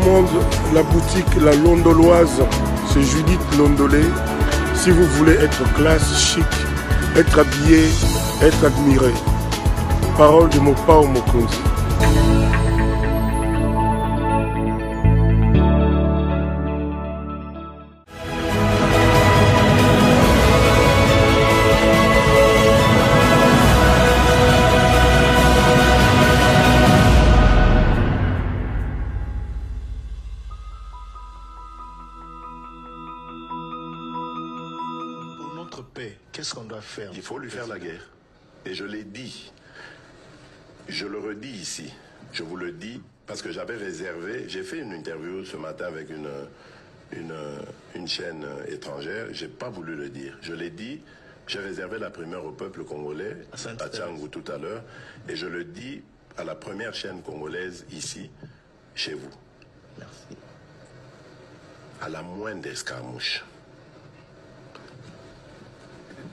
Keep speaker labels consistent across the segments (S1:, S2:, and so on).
S1: recommande la boutique La Londoloise. C'est Judith Londolé. Si vous voulez être classe, chic, être habillé, être admiré. Parole de Mopao Mokonzi.
S2: Qu'est-ce qu'on doit faire?
S3: Il faut lui faire la guerre. Et je l'ai dit. Je le redis ici. Je vous le dis parce que j'avais réservé. J'ai fait une interview ce matin avec une chaîne étrangère. J'ai pas voulu le dire. Je l'ai dit. J'ai réservé la primeur au peuple congolais à Tchangou tout à l'heure. Et je le dis à la première chaîne congolaise ici, chez vous.
S2: Merci.
S3: À la moindre escarmouche.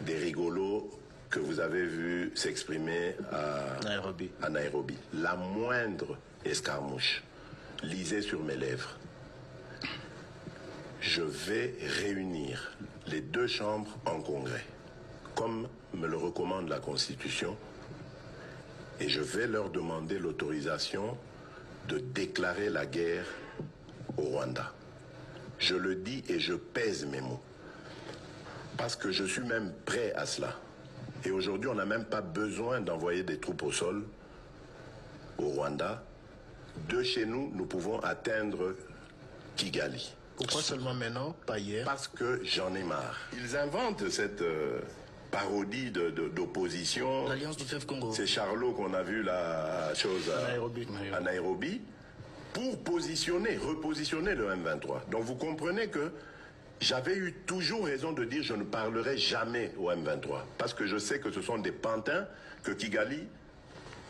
S3: Des rigolos que vous avez vus s'exprimer à Nairobi. La moindre escarmouche, lisez sur mes lèvres. Je vais réunir les deux chambres en congrès, comme me le recommande la Constitution, et je vais leur demander l'autorisation de déclarer la guerre au Rwanda. Je le dis et je pèse mes mots. Parce que je suis même prêt à cela. Et aujourd'hui, on n'a même pas besoin d'envoyer des troupes au sol au Rwanda. De chez nous, nous pouvons atteindre Kigali.
S2: Pourquoi seulement maintenant, pas hier?
S3: Parce que j'en ai marre. Ils inventent cette parodie d'opposition.
S2: L'Alliance du fleuve Congo.
S3: C'est Charlot qu'on a vu la chose à Nairobi pour repositionner le M23. Donc vous comprenez que j'avais eu toujours raison de dire je ne parlerai jamais au M23. Parce que je sais que ce sont des pantins que Kigali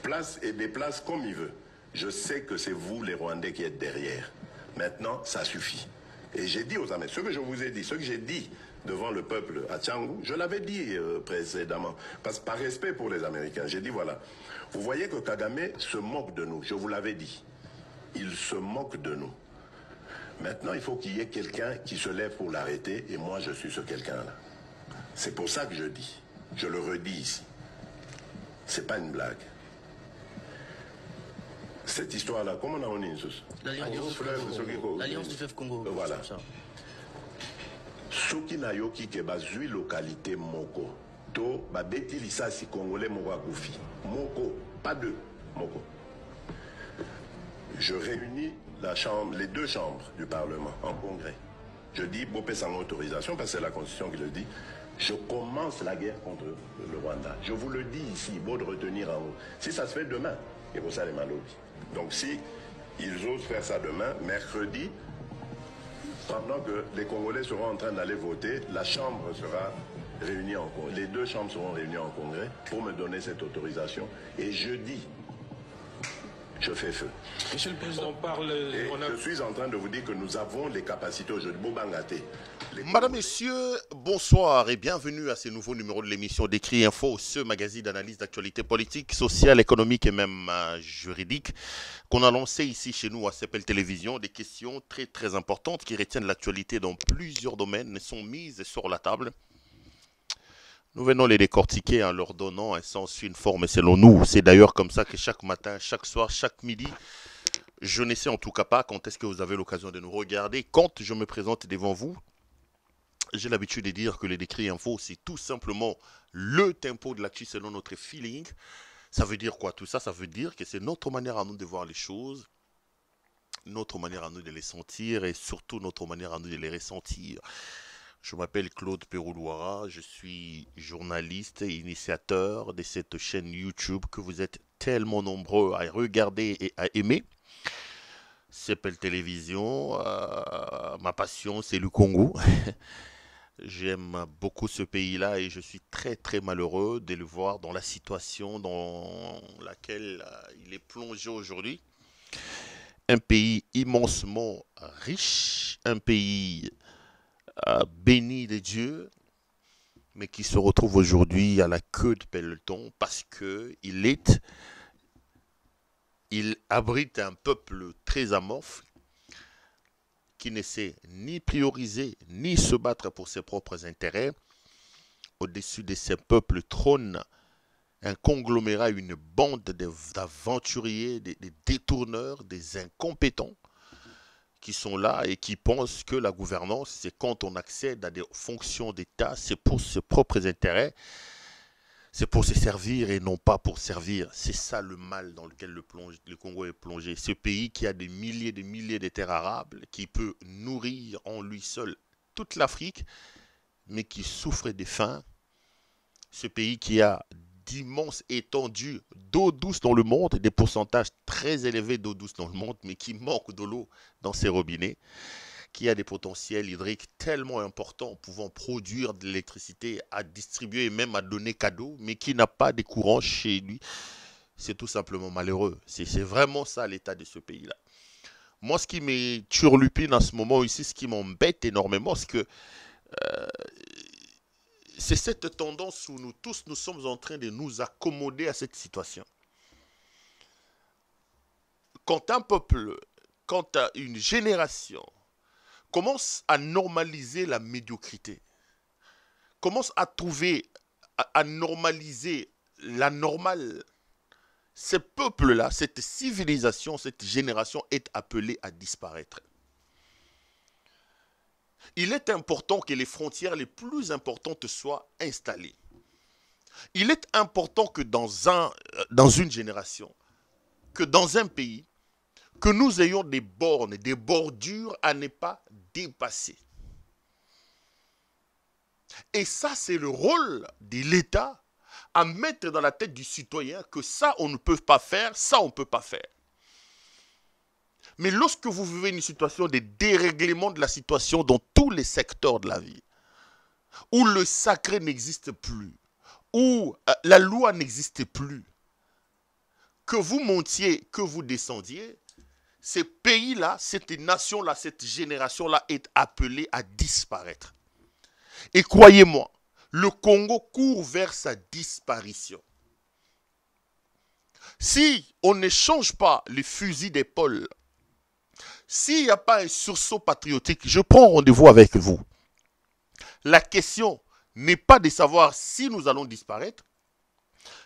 S3: place et déplace comme il veut. Je sais que c'est vous les Rwandais qui êtes derrière. Maintenant, ça suffit. Et j'ai dit aux Américains, ce que je vous ai dit, ce que j'ai dit devant le peuple à Tchangou, je l'avais dit précédemment. Parce que par respect pour les Américains, j'ai dit voilà, vous voyez que Kagame se moque de nous, je vous l'avais dit. Il se moque de nous. Maintenant, il faut qu'il y ait quelqu'un qui se lève pour l'arrêter, et moi, je suis ce quelqu'un-là. C'est pour ça que je dis, je le redis ici. C'est pas une blague. Cette histoire-là, comment on a dit
S2: l'Alliance du fleuve Congo.
S3: Voilà. Soki na yoki ke bazui localité moko, to babeti lisasi congolais moko akufi. Moko, pas deux, moko. Je réunis les deux chambres du Parlement en congrès. Je dis, Bopé sans autorisation, parce que c'est la Constitution qui le dit, je commence la guerre contre le Rwanda. Je vous le dis ici, beau de retenir en haut. Si ça se fait demain, et pour ça les malobis. Donc si ils osent faire ça demain, mercredi, pendant que les Congolais seront en train d'aller voter, la Chambre sera réunie en congrès. Les deux chambres seront réunies en congrès pour me donner cette autorisation. Et jeudi, je fais feu.
S4: Monsieur le Président,
S3: je suis en train de vous dire que nous avons les capacités aujourd'hui. Bobangate.
S5: Madame, Messieurs, bonsoir et bienvenue à ce nouveau numéro de l'émission d'Écrit Info, ce magazine d'analyse d'actualité politique, sociale, économique et même juridique qu'on a lancé ici chez nous à CPL Télévision. Des questions très très importantes qui retiennent l'actualité dans plusieurs domaines sont mises sur la table. Nous venons les décortiquer en leur donnant un sens, une forme selon nous. C'est d'ailleurs comme ça que chaque matin, chaque soir, chaque midi, je ne sais en tout cas pas quand est-ce que vous avez l'occasion de nous regarder. Quand je me présente devant vous, j'ai l'habitude de dire que les décrits info, c'est tout simplement le tempo de l'actu selon notre feeling. Ça veut dire quoi tout ça? Ça veut dire que c'est notre manière à nous de voir les choses, notre manière à nous de les sentir et surtout notre manière à nous de les ressentir. Je m'appelle Claude Peroulouara, je suis journaliste et initiateur de cette chaîne YouTube que vous êtes tellement nombreux à regarder et à aimer. CPL Télévision, ma passion c'est le Congo. J'aime beaucoup ce pays-là et je suis très très malheureux de le voir dans la situation dans laquelle il est plongé aujourd'hui. Un pays immensement riche, un pays béni de Dieu, mais qui se retrouve aujourd'hui à la queue de peloton parce qu'il abrite un peuple très amorphe qui ne sait ni prioriser, ni se battre pour ses propres intérêts. Au-dessus de ces peuples trône un conglomérat, une bande d'aventuriers, des détourneurs, des incompétents qui sont là et qui pensent que la gouvernance, c'est quand on accède à des fonctions d'État, c'est pour ses propres intérêts, c'est pour se servir et non pas pour servir. C'est ça le mal dans lequel le Congo est plongé. Ce pays qui a des milliers de terres arables, qui peut nourrir en lui seul toute l'Afrique, mais qui souffre de faim. Ce pays qui a d'immenses étendues d'eau douce dans le monde, des pourcentages très élevés d'eau douce dans le monde, mais qui manque de l'eau dans ses robinets, qui a des potentiels hydriques tellement importants, pouvant produire de l'électricité à distribuer et même à donner cadeau, mais qui n'a pas de courant chez lui. C'est tout simplement malheureux. C'est vraiment ça l'état de ce pays-là. Moi, ce qui me turlupine en ce moment ici, ce qui m'embête énormément, c'est que c'est cette tendance où nous tous, nous sommes en train de nous accommoder à cette situation. Quand un peuple, quand une génération commence à normaliser la médiocrité, commence à trouver, à normaliser la normale, ce peuple-là, cette civilisation, cette génération est appelée à disparaître. Il est important que les frontières les plus importantes soient installées. Il est important que dans une génération, que dans un pays, que nous ayons des bornes, des bordures à ne pas dépasser. Et ça, c'est le rôle de l'État à mettre dans la tête du citoyen que ça, on ne peut pas faire, ça, on ne peut pas faire. Mais lorsque vous vivez une situation de dérèglement de la situation dans tous les secteurs de la vie, où le sacré n'existe plus, où la loi n'existe plus, que vous montiez, que vous descendiez, ces pays-là, cette nation-là, cette génération-là est appelée à disparaître. Et croyez-moi, le Congo court vers sa disparition. Si on ne change pas les fusils d'épaule, s'il n'y a pas un sursaut patriotique, je prends rendez-vous avec vous. La question n'est pas de savoir si nous allons disparaître,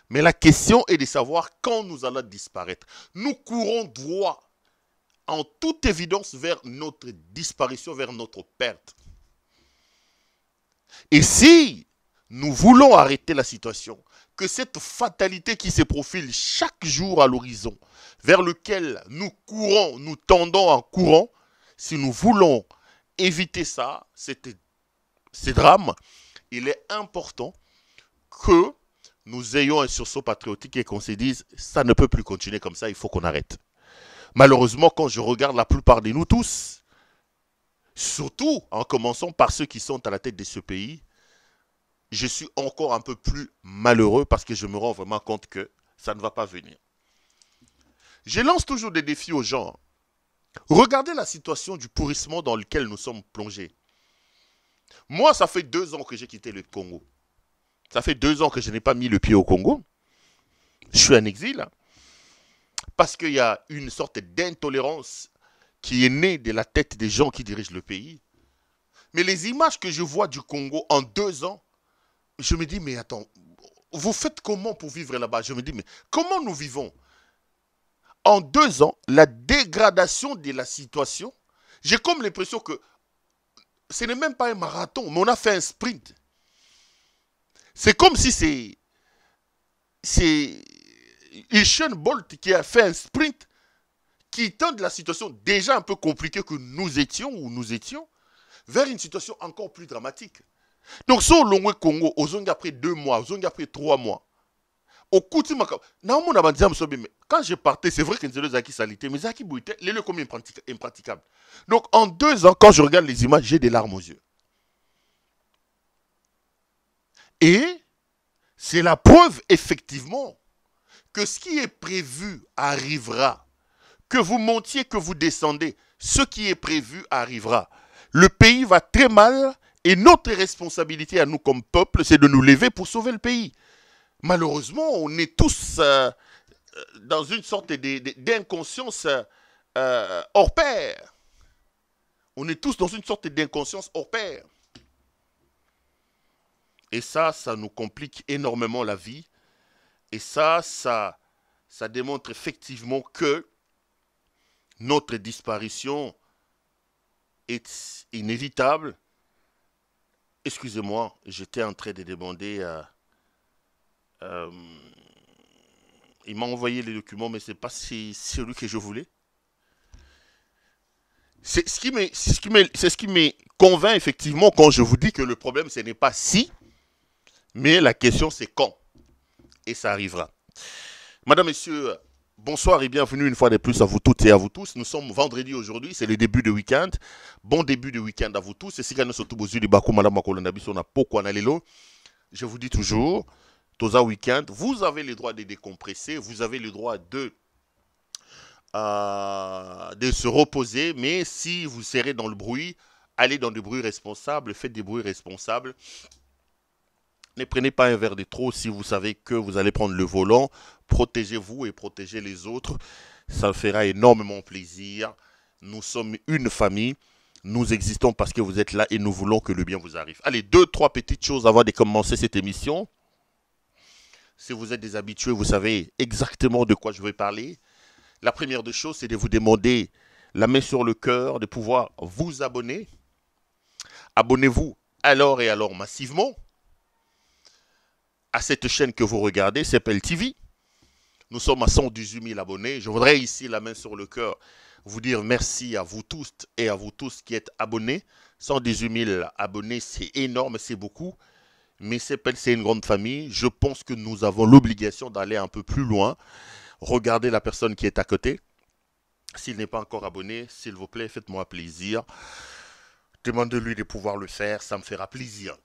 S5: mais la question est de savoir quand nous allons disparaître. Nous courons droit, en toute évidence, vers notre disparition, vers notre perte. Et si nous voulons arrêter la situation, que cette fatalité qui se profile chaque jour à l'horizon, vers lequel nous courons, nous tendons en courant, si nous voulons éviter ça, ces drames, il est important que nous ayons un sursaut patriotique et qu'on se dise, ça ne peut plus continuer comme ça, il faut qu'on arrête. Malheureusement, quand je regarde la plupart de nous tous, surtout en commençant par ceux qui sont à la tête de ce pays, je suis encore un peu plus malheureux parce que je me rends vraiment compte que ça ne va pas venir. Je lance toujours des défis aux gens. Regardez la situation du pourrissement dans lequel nous sommes plongés. Moi, ça fait 2 ans que j'ai quitté le Congo. Ça fait 2 ans que je n'ai pas mis le pied au Congo. Je suis en exil. Parce qu'il y a une sorte d'intolérance qui est née de la tête des gens qui dirigent le pays. Mais les images que je vois du Congo en 2 ans, je me dis, mais attends, vous faites comment pour vivre là-bas? Je me dis, mais comment nous vivons? En 2 ans, la dégradation de la situation, j'ai comme l'impression que ce n'est même pas un marathon, mais on a fait un sprint. C'est comme si c'est Usain Bolt qui a fait un sprint qui tend de la situation déjà un peu compliquée que nous étions vers une situation encore plus dramatique. Donc, si on a Congo, après 2 mois, après 3 mois, quand je partais, c'est vrai que nous avons salité, mais Zaki Bouite, les lieux comme impraticable. Donc, en 2 ans, quand je regarde les images, j'ai des larmes aux yeux. Et c'est la preuve, effectivement, que ce qui est prévu arrivera. Que vous montiez, que vous descendez, ce qui est prévu arrivera. Le pays va très mal et notre responsabilité à nous comme peuple, c'est de nous lever pour sauver le pays. Malheureusement, on est tous dans une sorte d'inconscience hors pair. On est tous dans une sorte d'inconscience hors pair. Et ça nous complique énormément la vie. Et ça démontre effectivement que notre disparition est inévitable. Excusez-moi, j'étais en train de demander il m'a envoyé les documents, mais ce n'est pas celui que je voulais. C'est ce qui me convainc effectivement quand je vous dis que le problème, ce n'est pas si, mais la question, c'est quand. Et ça arrivera. Madame, Messieurs, bonsoir et bienvenue une fois de plus à vous toutes et à vous tous. Nous sommes vendredi aujourd'hui, c'est le début de week-end. Bon début de week-end à vous tous. Et si vous surtout besoin de Bakou, Madame Makolondabi, on a beaucoup analylo. Je vous dis toujours, Toza week-end, vous avez le droit de décompresser, vous avez le droit de se reposer, mais si vous serez dans le bruit, allez dans des bruits responsables, faites des bruits responsables. Ne prenez pas un verre de trop si vous savez que vous allez prendre le volant. Protégez-vous et protégez les autres. Ça fera énormément plaisir. Nous sommes une famille. Nous existons parce que vous êtes là et nous voulons que le bien vous arrive. Allez, 2-3 petites choses avant de commencer cette émission. Si vous êtes des habitués, vous savez exactement de quoi je vais parler. La première des choses, c'est de vous demander, la main sur le cœur, de pouvoir vous abonner. Abonnez-vous alors et alors massivement à cette chaîne que vous regardez, c'est Pel TV. Nous sommes à 118 000 abonnés. Je voudrais ici, la main sur le cœur, vous dire merci à vous tous et à vous tous qui êtes abonnés. 118 000 abonnés, c'est énorme, c'est beaucoup. Mais c'est une grande famille. Je pense que nous avons l'obligation d'aller un peu plus loin. Regardez la personne qui est à côté. S'il n'est pas encore abonné, s'il vous plaît, faites-moi plaisir. Demandez-lui de pouvoir le faire, ça me fera plaisir.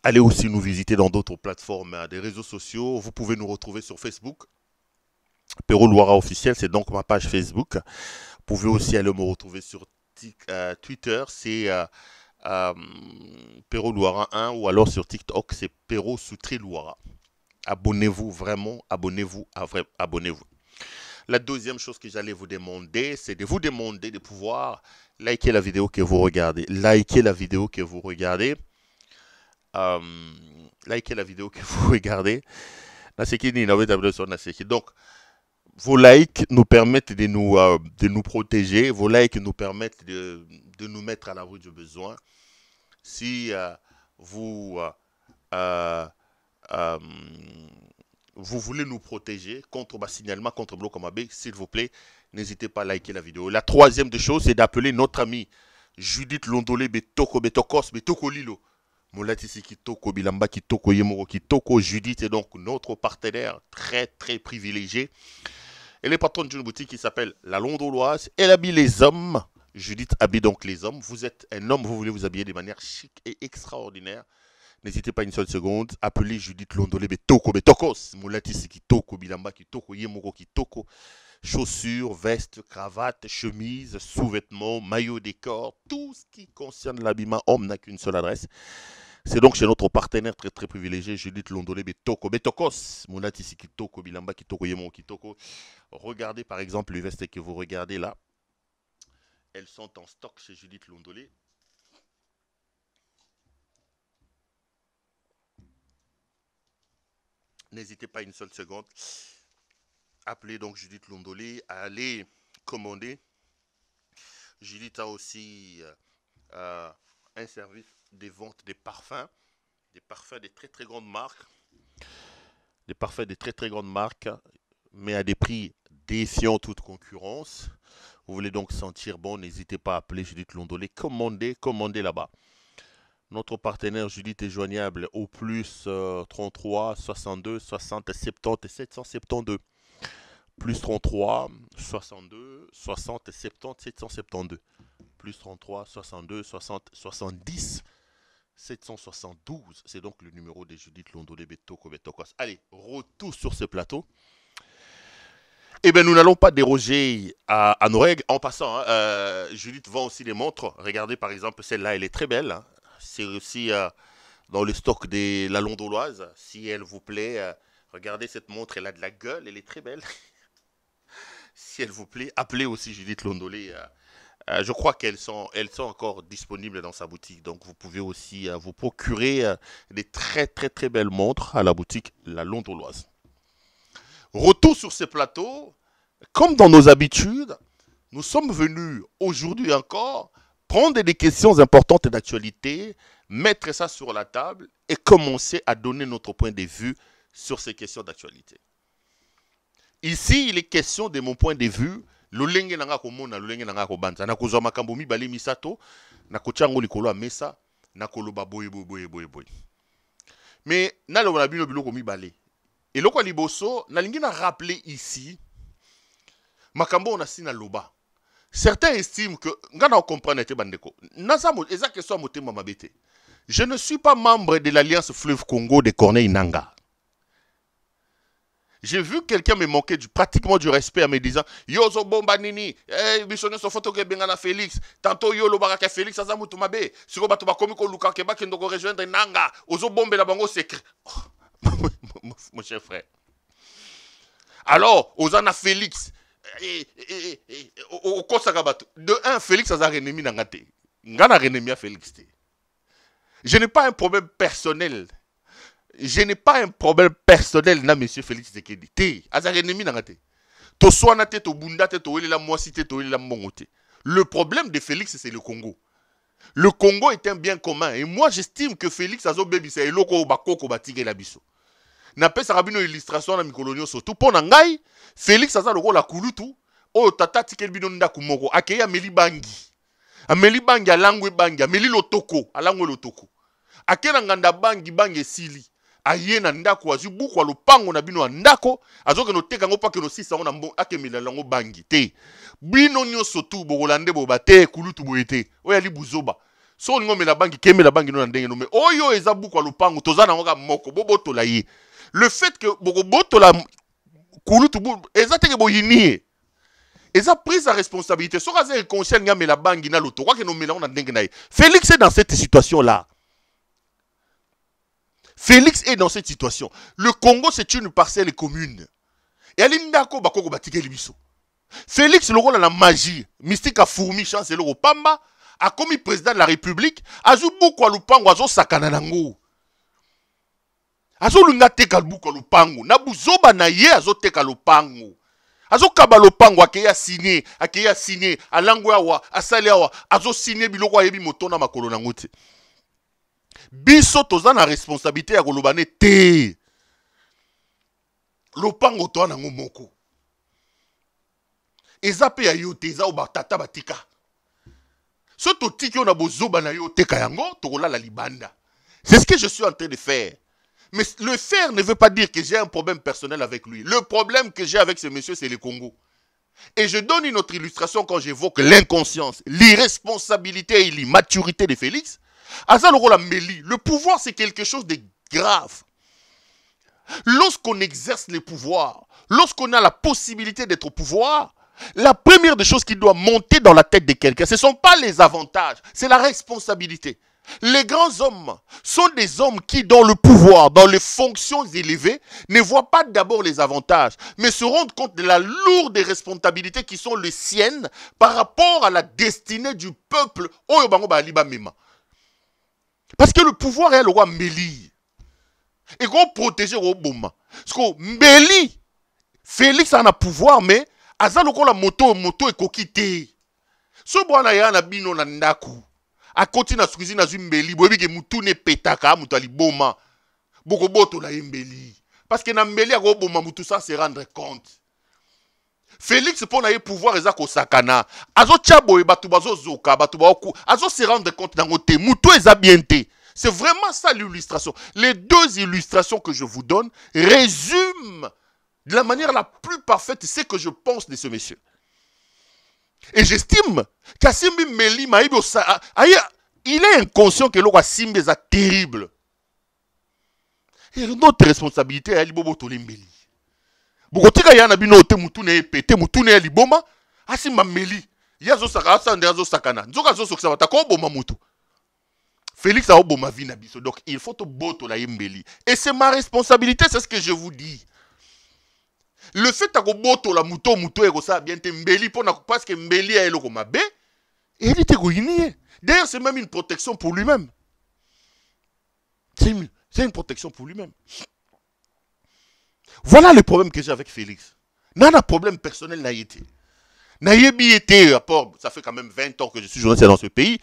S5: Allez aussi nous visiter dans d'autres plateformes des réseaux sociaux. Vous pouvez nous retrouver sur Facebook. Pero Luara officiel, c'est donc ma page Facebook. Vous pouvez aussi aller me retrouver sur Twitter, c'est Pero Luara 1, ou alors sur TikTok, c'est Pero Soutri Luara. Abonnez-vous vraiment, abonnez-vous. La deuxième chose que j'allais vous demander, c'est de vous demander de pouvoir liker la vidéo que vous regardez. Likez la vidéo que vous regardez. Likez la vidéo que vous regardez. Donc, vos likes nous permettent de nous protéger. Vos likes nous permettent de nous mettre à l'abri du besoin. Si vous voulez nous protéger contre signalement, contre Bloc Amabé, s'il vous plaît, n'hésitez pas à liker la vidéo. La troisième des choses, c'est d'appeler notre amie Judith Londolé Betoko Betokos Betoko Lilo. Molatisi Kitoko Bilamba Kitoko Yemoro Kitoko. Judith est donc notre partenaire très très privilégié. Elle est patronne d'une boutique qui s'appelle La Londoloise. Elle habille les hommes. Judith habille donc les hommes. Vous êtes un homme, vous voulez vous habiller de manière chic et extraordinaire. N'hésitez pas une seule seconde. Appelez Judith Londolé Betoko Betokos. Molatisi Kitoko Bilamba Kitoko Yemoro Kitoko. Chaussures, vestes, cravates, chemises, sous-vêtements, maillots, décors, tout ce qui concerne l'habillement homme n'a qu'une seule adresse. C'est donc chez notre partenaire très très privilégié, Judith Londolé Betoko Betokos. Molatisi Kitoko Bilamba Kitoko Yemoro Kitoko. Regardez par exemple les vestes que vous regardez là. Elles sont en stock chez Judith Londolé. N'hésitez pas une seule seconde. Appelez donc Judith Londolé, allez commander. Judith a aussi un service de vente des parfums de très très grandes marques. Des parfums de très très grandes marques, mais à des prix défiant toute concurrence. Vous voulez donc sentir bon, n'hésitez pas à appeler Judith Londolé. Commandez là-bas. Notre partenaire Judith est joignable au plus 33 62 60 70 772. Plus 33 62 60 70 772. Plus 33 62 60 70 772. C'est donc le numéro de Judith Londolé Betoko Betokos. Allez, retour sur ce plateau. Eh bien, nous n'allons pas déroger à nos règles. En passant, Judith vend aussi des montres. Regardez par exemple, celle-là, elle est très belle. Hein. C'est aussi dans le stock de la Londoloise. Si elle vous plaît, regardez cette montre, elle a de la gueule, elle est très belle. Si elle vous plaît, appelez aussi Judith Londolé Je crois qu'elles sont encore disponibles dans sa boutique. Donc, vous pouvez aussi vous procurer des très, très, très belles montres à la boutique La Londoloise. Retour sur ces plateaux. Comme dans nos habitudes, nous sommes venus aujourd'hui encore prendre des questions importantes d'actualité, mettre ça sur la table et commencer à donner notre point de vue sur ces questions d'actualité. Ici, il est question de mon point de vue. Lolenge nanga komona, lolenge nanga kobanza. Na kozwa makambo mibale misato, na kochango likolo a mesa, na koloba boye. Mais na lo bino biloko mibale. Et loko liboso, na lingi na rappeler ici, makambo on a si na loba. Certains estiment que, ngana comprendre te bandeko, naza mo eza question motema mabete. Je ne suis pas membre de l'Alliance Fleuve Congo de Corneille Nangaa. J'ai vu quelqu'un me manquer pratiquement du respect en me disant Yozo bomba nini, bisonne so photo ke bengana Félix, tantôt yo lo baraka Félix aza mutu mabe, siko bato ba komi ko luka ke ba kendo ko rejoindre Nanga, ozo bombe la bango secret. Mon cher frère. Alors, ozana Félix au kosaka bato. De un, Félix aza ennemi nanga te. Ngana ennemi a Félix te. Je n'ai pas un problème personnel. Je n'ai pas un problème personnel na monsieur Félix Tshisekedi. Te, azar ennemi nangate. To soana te, to bunda te, to la moisi te, to la mongote. Le problème de Félix, c'est le Congo. Le Congo est un bien commun. Et moi, j'estime que Félix azo bebi sa eloko bakoko batige la biso. Na pesa rabino illustration na mikolonio surtout. Pona ngai, Félix aza loko la kulutu. O tata tikel bino ndaku moko. Akeya meli bangi. Ameli bangi alangwe bangi. Ameli lotoko. Alangwe lotoko. Akena nganda bangi sili. Aye na ndako azu buku alopango na bino ndako azoke no teka ngo pa ke no sisa ngo na akemela lango bangi te bino nyoso tu bokolande bo bate kulutu boyete oya li buzoba so ngo mela bangi kemela bangi no na ndenge no me oyo eza buku alopango tozana ngo ka moko bobotola ye le fait que bokobotola kulutu eza teke boyini eza prise sa responsabilité so kaze conscient nga mela bangi na loto kwa ke no mela ngo na ndenge na ye Félix est dans cette situation là. Félix est dans cette situation. Le Congo, c'est une parcelle commune. Et alindako bakoko batike libiso. Félix, le rôle de la magie, mystique à fourmi, chance le pamba, a commis président de la République, a joué beaucoup à l'upango, a joué sakananango. A joué l'ungateka beaucoup à l'upango. Nabu zoba na ye, a joué teka l'upango. A joué kaba l'upango, a signé, a langwawa, a saleawa, a joué signé biloko a yebi motona makolo nangote. Biso toza na responsabilité ya kolobane te. Lopango to na ngomoko. Eza pe ya yo te eza obatata batika. So to tiki na bozoba na yo teka yango tokola la libanda. C'est ce que je suis en train de faire. Mais le faire ne veut pas dire que j'ai un problème personnel avec lui. Le problème que j'ai avec ce monsieur, c'est le Congo. Et je donne une autre illustration quand j'évoque l'inconscience, l'irresponsabilité et l'immaturité de Félix. Le pouvoir, c'est quelque chose de grave. Lorsqu'on exerce le pouvoir, lorsqu'on a la possibilité d'être au pouvoir, la première des choses qui doit monter dans la tête de quelqu'un, ce ne sont pas les avantages, c'est la responsabilité. Les grands hommes sont des hommes qui, dans le pouvoir, dans les fonctions élevées, ne voient pas d'abord les avantages, mais se rendent compte de la lourde responsabilité qui sont les siennes par rapport à la destinée du peuple. Parce que le pouvoir est le roi Mbeli. Et qu'on protège le Boma. Parce que Mbeli, Félix a un pouvoir, mais Aza la moto est coquité. Ce boana ya na bino na ndaku. A continue à squeezer na Mbeli. Bobi ke mutu ne petaka, mutu ali boma. Boko boto la Mbeli. Parce que na Mbeli a boma mutu ça se rendre compte. Félix pour na pouvoir ezako sakana. Azo tchabo e batu bazo zoka, batu baoku. Azo se rendre compte dans côté mutu eza bien te. C'est vraiment ça l'illustration. Les deux illustrations que je vous donne résument de la manière la plus parfaite ce que je pense de ce monsieur. Et j'estime qu'Asimbi Meli il est inconscient que l'on Simbi est terrible. Et notre responsabilité est Libobo Tolembeli. Bokotika yana bino te mutune pété mutune liboma Asimba Meli. Yazo sakasa ndazo sakana. Nzoka zo soksa batako boma mutu. Félix a oboma vie na biso. Donc il faut to boto la Mbeli. Et c'est ma responsabilité, c'est ce que je vous dis. Le fait que boto la muto et ça bien te Mbeli parce que Mbeli a eloko mabe, Et il était goïnier. D'ailleurs, c'est même une protection pour lui-même. C'est une protection pour lui-même. Voilà le problème que j'ai avec Félix. N'a problème personnel n'a été. Naïebi était, ça fait quand même 20 ans que je suis journaliste dans ce pays.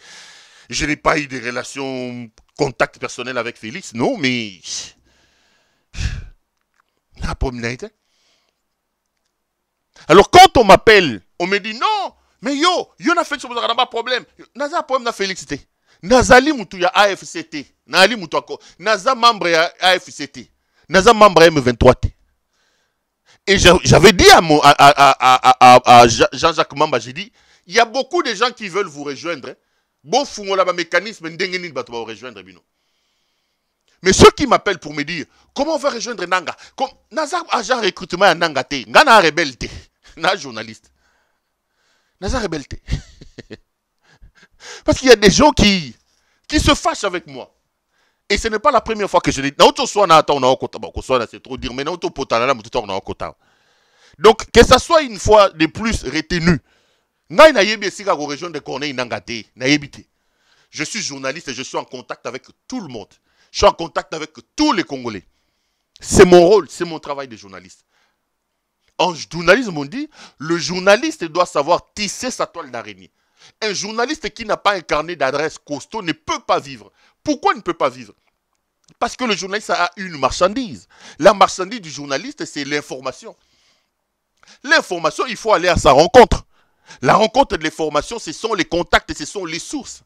S5: Je n'ai pas eu de relations, contact personnel avec Félix, non, mais... N'a problème n'a été. Alors quand on m'appelle, on me dit non, mais yo n'a fait ce pas problème. Naza problème na Félix c'était. Nazali mutu ya AFCT. Nali mutu ako. Naza membre ya AFCT. Naza membre M23T. Et j'avais dit à Jean-Jacques Mamba, j'ai dit, il y a beaucoup de gens qui veulent vous rejoindre. Bon fou là mécanisme ndengeni ba vous rejoindre bino. Mais ceux qui m'appellent pour me dire comment on va rejoindre Nanga, comme Naza agent recrutement à Nanga té, ngana rebelle té, na journaliste. Naza rebelle té. Parce qu'il y a des gens qui se fâchent avec moi. Et ce n'est pas la première fois que je dis. C'est trop dire, mais donc, que ça soit une fois de plus retenu. Je suis journaliste et je suis en contact avec tout le monde. Je suis en contact avec tous les Congolais. C'est mon rôle, c'est mon travail de journaliste. En journalisme, on dit, le journaliste doit savoir tisser sa toile d'araignée. Un journaliste qui n'a pas un carnet d'adresse costaud ne peut pas vivre. Pourquoi il ne peut pas vivre? Parce que le journaliste a une marchandise. La marchandise du journaliste, c'est l'information. L'information, il faut aller à sa rencontre. La rencontre de l'information, ce sont les contacts et ce sont les sources.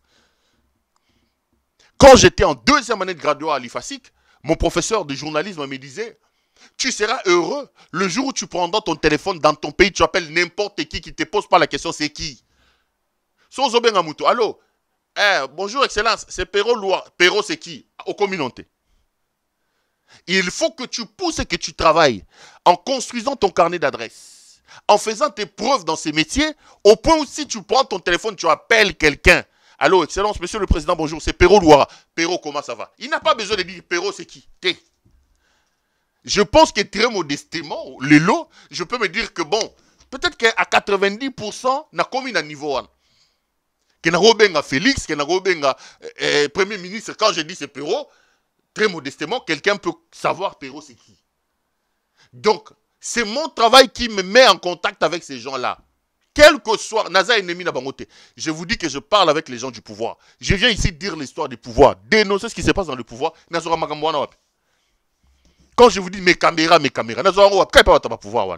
S5: Quand j'étais en 2e année de graduat à l'IFASIC, mon professeur de journalisme me disait « Tu seras heureux le jour où tu prendras ton téléphone dans ton pays, tu appelles n'importe qui ne te pose pas la question, c'est qui ?» Allô, bonjour excellence, c'est Perrault Loire. Perrault c'est qui? Aux communautés. Il faut que tu pousses et que tu travailles en construisant ton carnet d'adresse, en faisant tes preuves dans ces métiers, au point où si tu prends ton téléphone, tu appelles quelqu'un. Allô, excellence, monsieur le président, bonjour, c'est Perrault Loire. Perrault, comment ça va? Il n'a pas besoin de dire Perrault c'est qui? Je pense que très modestement, les lots, je peux me dire que bon, peut-être qu'à 90%, n'a commis un niveau 1. Que n'a Félix, que n'a Premier ministre, quand je dis c'est Perrault, très modestement, quelqu'un peut savoir Perrault c'est qui. Donc, c'est mon travail qui me met en contact avec ces gens-là. Quel que soit, Naza ennemi na bangote. Je vous dis que je parle avec les gens du pouvoir. Je viens ici dire l'histoire du pouvoir, dénoncer ce qui se passe dans le pouvoir. Quand je vous dis mes caméras, pas pouvoir.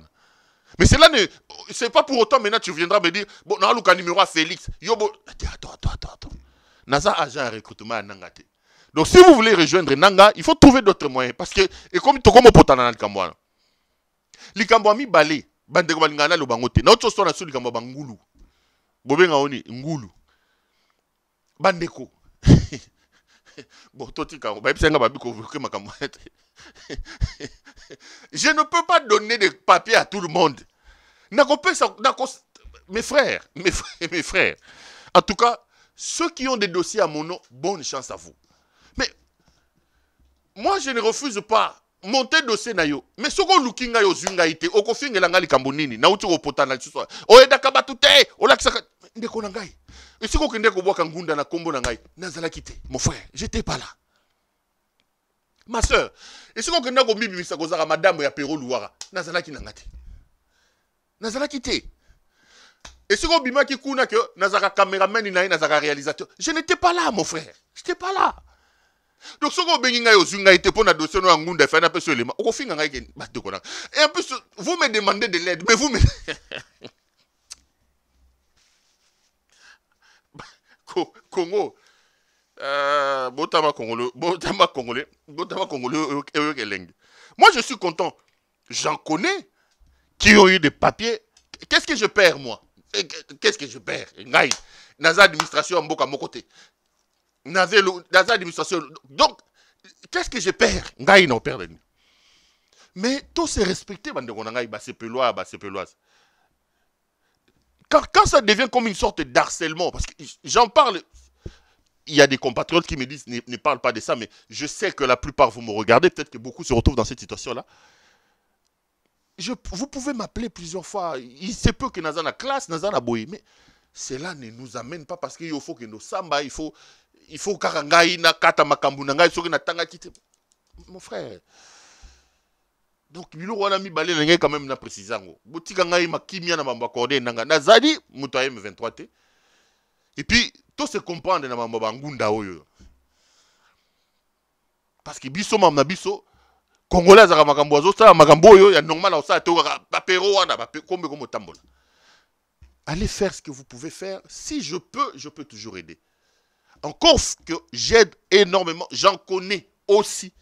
S5: Mais cela ne. C'est pas pour autant maintenant tu viendras me dire bon, non, le numéro à Félix. Attends. Naza agent un recrutement à Nangate. Donc si vous voulez rejoindre Nanga, il faut trouver d'autres moyens. Parce que, et comme tu comme potana le Kambouana. Le Kambouami balé. Bande de Balingana le bangote. Notre histoire na sur le Kambouaba Ngulu. Bobenga oni Ngulu. Bandeko. Bon, je ne peux pas donner des papiers à tout le monde. Mes frères. En tout cas, ceux qui ont des dossiers à mon nom, bonne chance à vous. Mais moi, je ne refuse pas monter dossier na yo. Mais ce qu'on looking yo zunga ite, oko finga ngali kambonini, na uti opotana tswa. Oeda kabatute, olakisa ndeko nangai. Et si qu'on ndeko boka ngunda na kombo nangai, nazala kité. Mon frère, j'étais pas là. Ma soeur, et si qu'on ndeko bibi misakozaka madame ya Perrault Loire, nazala ki nangati. Nazala kité. Et si qu'on bima ki kuna que nazaka caméraman na nazaka réalisateur, je n'étais pas là mon frère. J'étais pas là. Donc, ce que vous avez été pour un dossier, et en plus, vous me demandez de l'aide, mais vous me. Congo, Botama Congolais, moi, je suis content. J'en connais qui ont eu des papiers. Qu'est-ce que je perds, moi? Qu'est-ce que je perds? Naza administration en boka mon côté. Naza administration. Donc, qu'est-ce que je perds? Ngaï non perdre. Mais tout c'est respecté, bande de c'est pelois, c'est peloise. Quand ça devient comme une sorte d'harcèlement, parce que j'en parle, il y a des compatriotes qui me disent ne parle pas de ça, mais je sais que la plupart vous me regardez, peut-être que beaucoup se retrouvent dans cette situation-là. Vous pouvez m'appeler plusieurs fois. Il se peut que Naza na classe, Naza na boy, mais cela ne nous amène pas parce qu'il faut que nos samba, il faut karangai na kata makambu na ngai soki na tanga kite. Mon frère. Donc bilo wana mi balé ngai quand même na précisango. Botika ngai makimia na mamba accordé nanga. Na zadi muto M23 te. Et puis tout se comprendre na mamba bangunda oyo. Parce que biso mamna biso Congolais za makambo azo sa makambo oyo ya normal au sa to ba pero wana ba kombe comme tambola. Allez faire ce que vous pouvez faire. Si je peux toujours aider. Encore que j'aide énormément, j'en connais aussi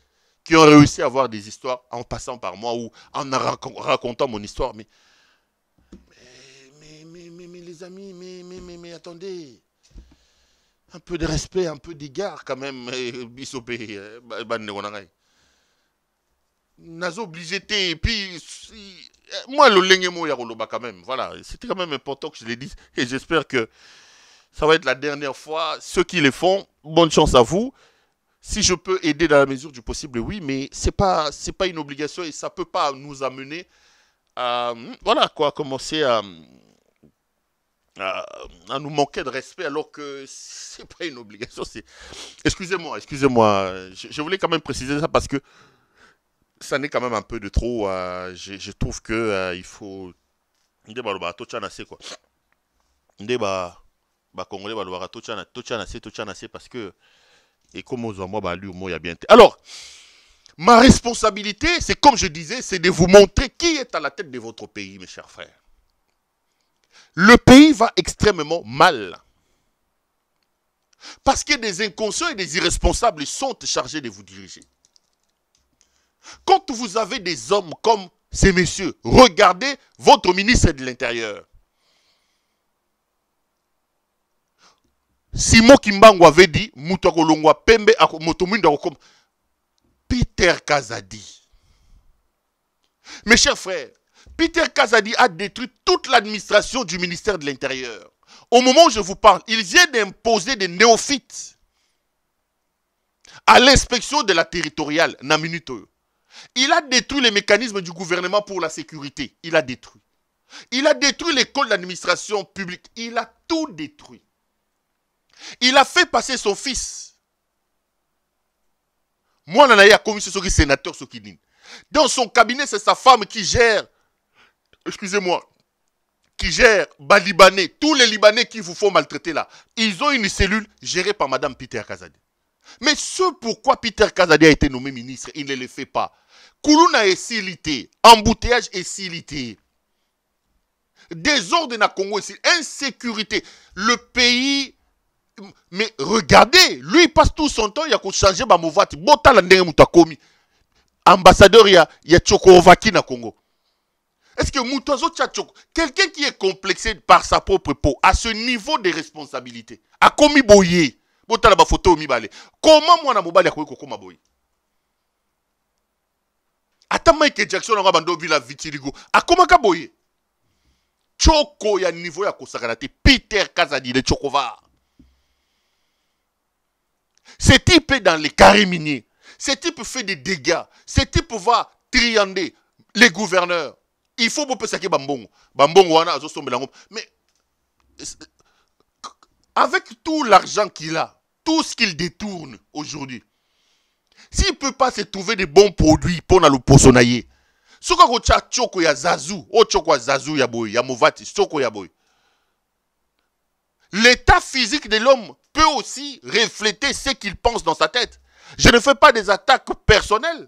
S5: qui ont réussi à avoir des histoires en passant par moi ou en racontant mon histoire. Mais les amis, mais attendez. Un peu de respect, un peu d'égard quand même. Bisopé, Nazo obligé et puis moi le lengemo yaroloba quand même. Voilà, c'était quand même important que je l'ai dit et j'espère que ça va être la dernière fois. Ceux qui le font, bonne chance à vous. Si je peux aider dans la mesure du possible, oui, mais c'est pas une obligation et ça peut pas nous amener à voilà quoi, commencer à nous manquer de respect alors que c'est pas une obligation. Excusez-moi. Je voulais quand même préciser ça parce que ça n'est quand même un peu de trop. Je trouve que il faut quoi. Congolais parce que et comme aux moi il y a bien. Alors, ma responsabilité, c'est comme je disais, c'est de vous montrer qui est à la tête de votre pays, mes chers frères. Le pays va extrêmement mal. Parce que des inconscients et des irresponsables sont chargés de vous diriger. Quand vous avez des hommes comme ces messieurs, regardez votre ministre de l'Intérieur. Simon Kimbangu avait dit, Peter Kazadi. Mes chers frères, Peter Kazadi a détruit toute l'administration du ministère de l'Intérieur. Au moment où je vous parle, il vient d'imposer des néophytes à l'inspection de la territoriale, Naminito. Il a détruit les mécanismes du gouvernement pour la sécurité. Il a détruit. Il a détruit l'école d'administration publique. Il a tout détruit. Il a fait passer son fils. Moi, je suis commis ce sénateur Sokidine. Dans son cabinet, c'est sa femme qui gère, excusez-moi, qui gère Libanais. Tous les Libanais qui vous font maltraiter là, ils ont une cellule gérée par Madame Peter Kazadi. Mais ce pourquoi Peter Kazadi a été nommé ministre, il ne le fait pas. Koulouna est silité, embouteillage est silité. Désordre na Congo ici, insécurité. Le pays, mais regardez, lui il passe tout son temps, il a qu'à changer ma mouvati. Bota la ndenge mutakomi. Ambassadeur, il y a Tchokovaki na Congo. Est-ce que Moutazo Tchachok, quelqu'un qui est complexé par sa propre peau, à ce niveau de responsabilité, a commis boyé, bota la photo mi balé. Comment moi na mobali a commis koma boyé? Attends, Michael Jackson a bando villa vitiligo. A comment ka boyé? Choko ya niveau ya kosakanate. Peter Kazadi de Tchokova. Ce type est dans les carrés miniers. Ce type fait des dégâts. Ce type va triander les gouverneurs. Il faut que ça bambongo. Bambongo wana azo sombelango. Mais avec tout l'argent qu'il a, tout ce qu'il détourne aujourd'hui, s'il ne peut pas se trouver des bons produits pour le posonaye, ce qu'on a choko ya zazu, o choko ya zazu ya boy, ya movati, choko ya boy. L'état physique de l'homme peut aussi refléter ce qu'il pense dans sa tête. Je ne fais pas des attaques personnelles.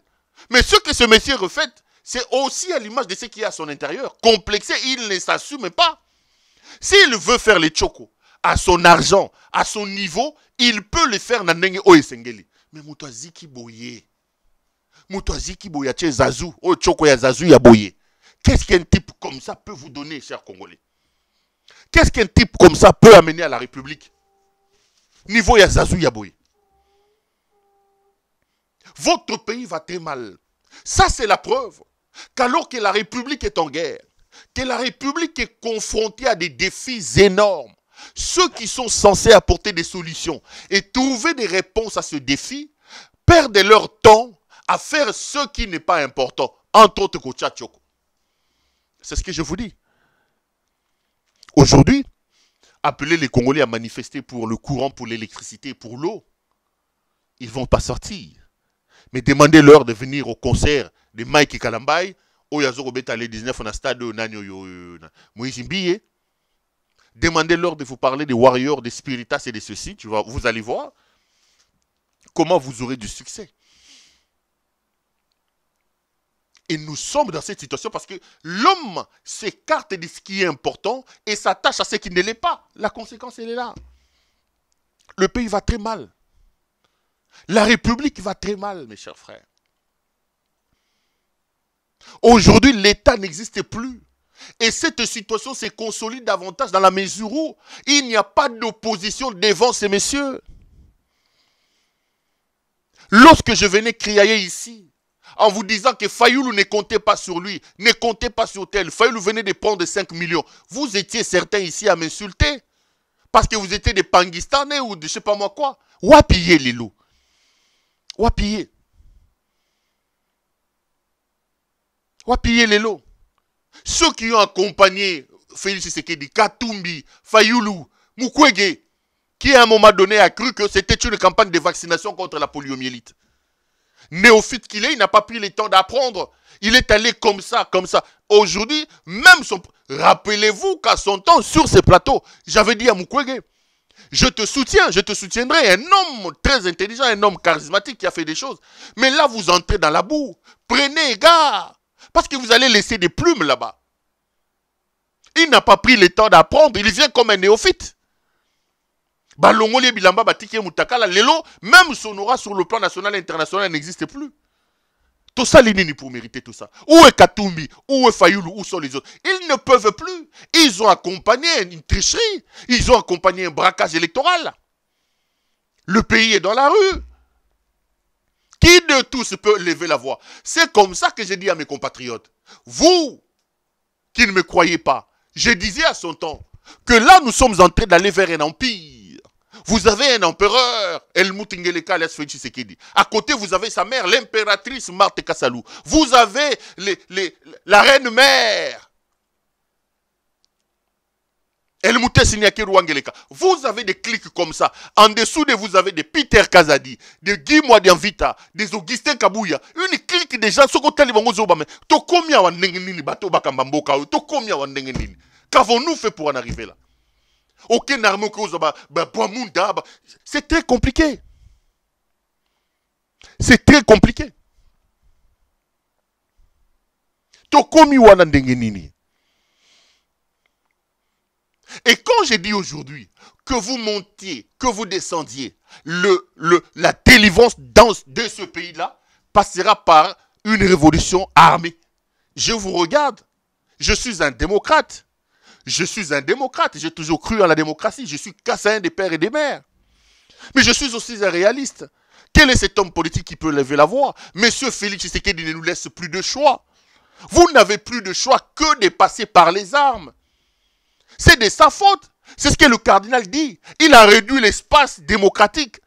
S5: Mais ce que ce monsieur refait, c'est aussi à l'image de ce qu'il y a à son intérieur. Complexé, il ne s'assume pas. S'il veut faire les chocos à son argent, à son niveau, il peut le faire dans Nenge Oesengeli. Mais Moutazi qui boye. Moutazi qui boye, tche Zazu, o choko ya Zazu ya boye. Qu'est-ce qu'un type comme ça peut vous donner, chers Congolais? Qu'est-ce qu'un type comme ça peut amener à la République? Niveau ya Zazu ya boye. Votre pays va très mal. Ça, c'est la preuve qu'alors que la République est en guerre, que la République est confrontée à des défis énormes, ceux qui sont censés apporter des solutions et trouver des réponses à ce défi perdent leur temps à faire ce qui n'est pas important, entre autres Kochachoko. C'est ce que je vous dis. Aujourd'hui, appeler les Congolais à manifester pour le courant, pour l'électricité, pour l'eau. Ils ne vont pas sortir. Mais demandez-leur de venir au concert de Mike Kalambay, Oyazo Robeta le 19 en stade Moïse Mbiye. Demandez-leur de vous parler des warriors, des spiritas et de ceci. Vous allez voir comment vous aurez du succès. Et nous sommes dans cette situation parce que l'homme s'écarte de ce qui est important et s'attache à ce qui ne l'est pas. La conséquence, elle est là. Le pays va très mal. La République va très mal, mes chers frères. Aujourd'hui, l'État n'existe plus. Et cette situation se consolide davantage dans la mesure où il n'y a pas d'opposition devant ces messieurs. Lorsque je venais crier ici, en vous disant que Fayoulou ne comptait pas sur lui, ne comptait pas sur tel, Fayoulou venait de prendre 5 millions, vous étiez certains ici à m'insulter, parce que vous étiez des Pangistanais ou de je ne sais pas moi quoi. Où a pillé les loups? Où a pillé? Où a pillé les lots? Ceux qui ont accompagné Félix Tshisekedi, Katumbi, Fayoulou, Mukwege, qui à un moment donné a cru que c'était une campagne de vaccination contre la poliomyélite. Néophyte qu'il est, il n'a pas pris le temps d'apprendre. Il est allé comme ça, comme ça. Aujourd'hui, même son... Rappelez-vous qu'à son temps, sur ces plateaux, j'avais dit à Mukwege, je te soutiens, je te soutiendrai. Un homme très intelligent, un homme charismatique qui a fait des choses. Mais là, vous entrez dans la boue. Prenez garde. Parce que vous allez laisser des plumes là-bas. Il n'a pas pris le temps d'apprendre. Il vient comme un néophyte. Balongoli Bilamba Batiki Moutakala, Lelo, même son aura sur le plan national et international n'existe plus. Tout ça, l'inini pour mériter tout ça. Où est Katumbi? Où est Fayoulou? Où sont les autres? Ils ne peuvent plus. Ils ont accompagné une tricherie. Ils ont accompagné un braquage électoral. Le pays est dans la rue. Qui de tous peut lever la voix? C'est comme ça que j'ai dit à mes compatriotes. Vous, qui ne me croyez pas, je disais à son temps que là, nous sommes en train d'aller vers un empire. Vous avez un empereur, Helmut Ngeleka alias Félix Tshisekedi. À côté, vous avez sa mère, l'impératrice Marthe Kassalou. Vous avez la reine-mère, Helmut Ngeleka. Vous avez des clics comme ça. En dessous de vous avez des Peter Kazadi, des Guy Mwadianvita, des Augustin Kabouya. Une clique des gens, qu'avons-nous fait pour en arriver là? Aucun arme c'est très compliqué. C'est très compliqué. Et quand j'ai dit aujourd'hui que vous montiez, que vous descendiez, la délivrance de ce pays-là passera par une révolution armée. Je vous regarde. Je suis un démocrate. Je suis un démocrate, j'ai toujours cru en la démocratie, je suis cassin des pères et des mères. Mais je suis aussi un réaliste. Quel est cet homme politique qui peut lever la voix? Monsieur Félix Tshisekedi ne nous laisse plus de choix. Vous n'avez plus de choix que de passer par les armes. C'est de sa faute. C'est ce que le cardinal dit. Il a réduit l'espace démocratique.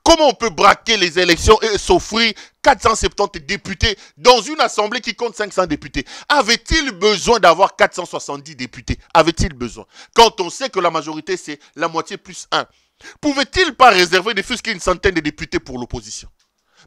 S5: Comment on peut braquer les élections et s'offrir 470 députés dans une assemblée qui compte 500 députés? Avait-il besoin d'avoir 470 députés? Avait-il besoin? Quand on sait que la majorité c'est la moitié plus 1. Pouvait-il pas réserver ne fût-ce qu'une centaine de députés pour l'opposition?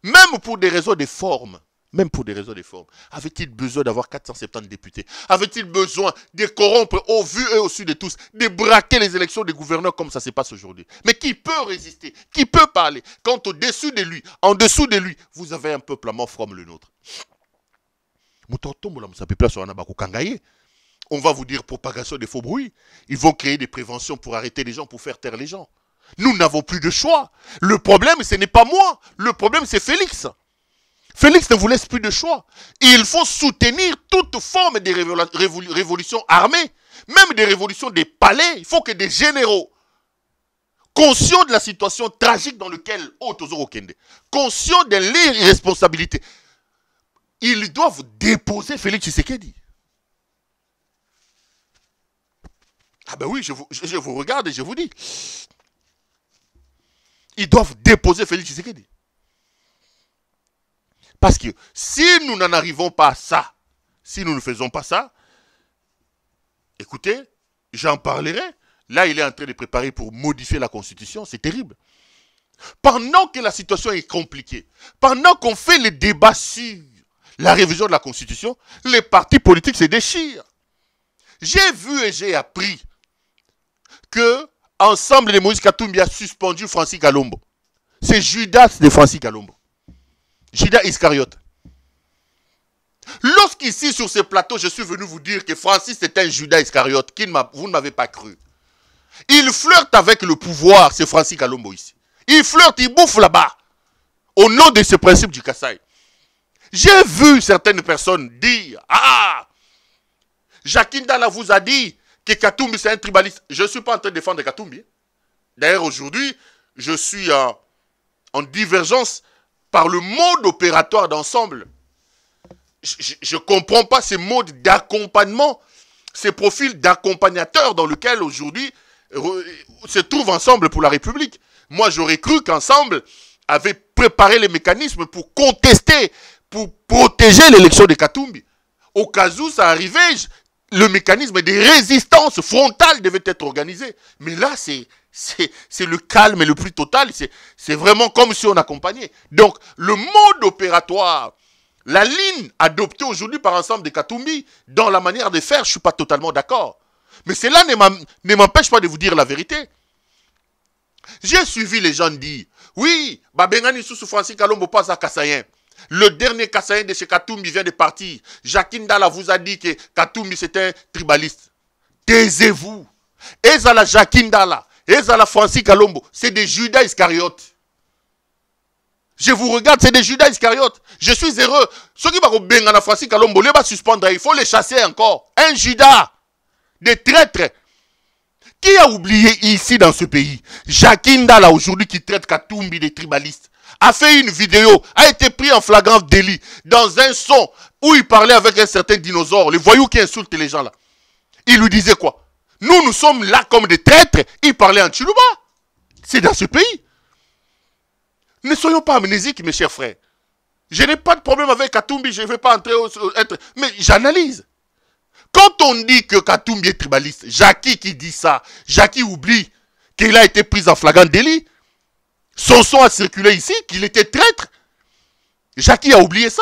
S5: Même pour des raisons de forme. Même pour des raisons de forme. Avait-il besoin d'avoir 470 députés? Avait-il besoin de corrompre au vu et au su de tous, de braquer les élections des gouverneurs comme ça se passe aujourd'hui? Mais qui peut résister? Qui peut parler? Quand au-dessus de lui, en dessous de lui, vous avez un peuple amorphe comme le nôtre. On va vous dire propagation des faux bruits. Ils vont créer des préventions pour arrêter les gens, pour faire taire les gens. Nous n'avons plus de choix. Le problème, ce n'est pas moi. Le problème, c'est Félix. Félix ne vous laisse plus de choix. Il faut soutenir toute forme de révolution armée, même des révolutions des palais. Il faut que des généraux, conscients de la situation tragique dans laquelle conscients de l'irresponsabilité, ils doivent déposer Félix Tshisekedi. Ah ben oui, je vous regarde et je vous dis. Ils doivent déposer Félix Tshisekedi. Parce que si nous n'en arrivons pas à ça, si nous ne faisons pas ça, écoutez, j'en parlerai. Là, il est en train de préparer pour modifier la Constitution. C'est terrible. Pendant que la situation est compliquée, pendant qu'on fait les débats sur la révision de la Constitution, les partis politiques se déchirent. J'ai vu et j'ai appris que Ensemble de Moïse Katumbi a suspendu Francis Kalombo. C'est Judas de Francis Kalombo. Judas Iscariote. Lorsqu'ici, sur ce plateau, je suis venu vous dire que Francis est un Judas Iscariote, vous ne m'avez pas cru. Il flirte avec le pouvoir, c'est Francis Kalombo ici. Il flirte, il bouffe là-bas. Au nom de ce principe du Kassai. J'ai vu certaines personnes dire, ah, Jacques Ndala vous a dit que Katumbi c'est un tribaliste. Je ne suis pas en train de défendre Katumbi. D'ailleurs, aujourd'hui, je suis en divergence par le mode opératoire d'ensemble. Je ne comprends pas ces modes d'accompagnement, ces profils d'accompagnateurs dans lesquels aujourd'hui se trouvent Ensemble pour la République. Moi, j'aurais cru qu'Ensemble avait préparé les mécanismes pour contester, pour protéger l'élection de Katumbi. Au cas où ça arrivait, le mécanisme de résistance frontale devait être organisé. Mais là, c'est le calme le plus total. C'est vraiment comme si on accompagnait. Donc, le mode opératoire, la ligne adoptée aujourd'hui par Ensemble de Katumbi, dans la manière de faire, je ne suis pas totalement d'accord. Mais cela ne m'empêche pas de vous dire la vérité. J'ai suivi les gens dire, oui, Babengani sous Francis Kalombo passe à Kassayen. Le dernier Kassayen de chez Katumbi vient de partir. Jacques Ndala vous a dit que Katumbi c'est un tribaliste. Taisez-vous. Ezala Jacques Ndala, Ezala Francis Kalombo, c'est des Judas Iscariotes. Je vous regarde, c'est des Judas Iscariotes. Je suis heureux. Ceux qui vont Bengana Francis Kalombo, les va suspendre, il faut les chasser encore. Un Judas, des traîtres. Qui a oublié ici dans ce pays? Jacques Ndala aujourd'hui qui traite Katumbi des tribalistes a fait une vidéo, a été pris en flagrant délit dans un son où il parlait avec un certain dinosaure, les voyous qui insultent les gens là. Il lui disait quoi? Nous sommes là comme des traîtres. Il parlait en Chiluba. C'est dans ce pays. Ne soyons pas amnésiques, mes chers frères. Je n'ai pas de problème avec Katumbi, je ne vais pas entrer mais j'analyse. Quand on dit que Katumbi est tribaliste, Jackie qui dit ça, Jackie oublie qu'il a été pris en flagrant délit. Son son a circulé ici, qu'il était traître. Jackie a oublié ça.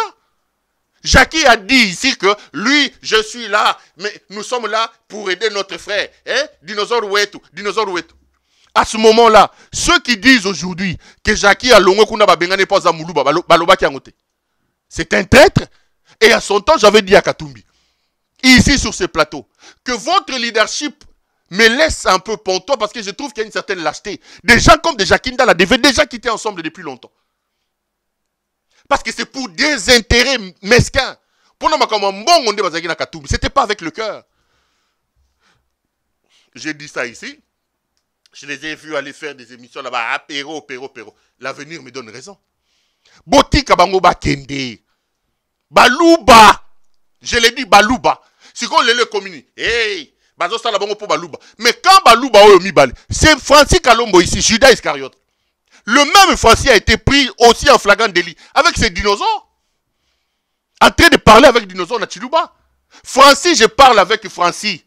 S5: Jackie a dit ici que lui, je suis là, mais nous sommes là pour aider notre frère. Hein? Dinosaure Ouetou, dinosaure Ouetou. À ce moment-là, ceux qui disent aujourd'hui que Jackie a longue kuna babengane pas za muluba baloba kiangote. C'est un traître. Et à son temps, j'avais dit à Katumbi, ici sur ce plateau, que votre leadership me laisse un peu ponton parce que je trouve qu'il y a une certaine lâcheté. Des gens comme des Jacques Ndala devaient déjà quitter Ensemble depuis longtemps. Parce que c'est pour des intérêts mesquins. Pour nous, ce n'était pas avec le cœur. J'ai dit ça ici. Je les ai vus aller faire des émissions là-bas. Apéro. L'avenir me donne raison. Boti kabango ba kende. Balouba. Je l'ai dit Balouba. Si on le communi. Hey. Bazo sala bango pour Balouba. Mais quand Balouba oyo mi bale, c'est Francis Kalombo ici, Judas Iscariote. Le même Francis a été pris aussi en flagrant délit avec ses dinosaures. En train de parler avec dinosaures na Chiluba. Francis, je parle avec Francis.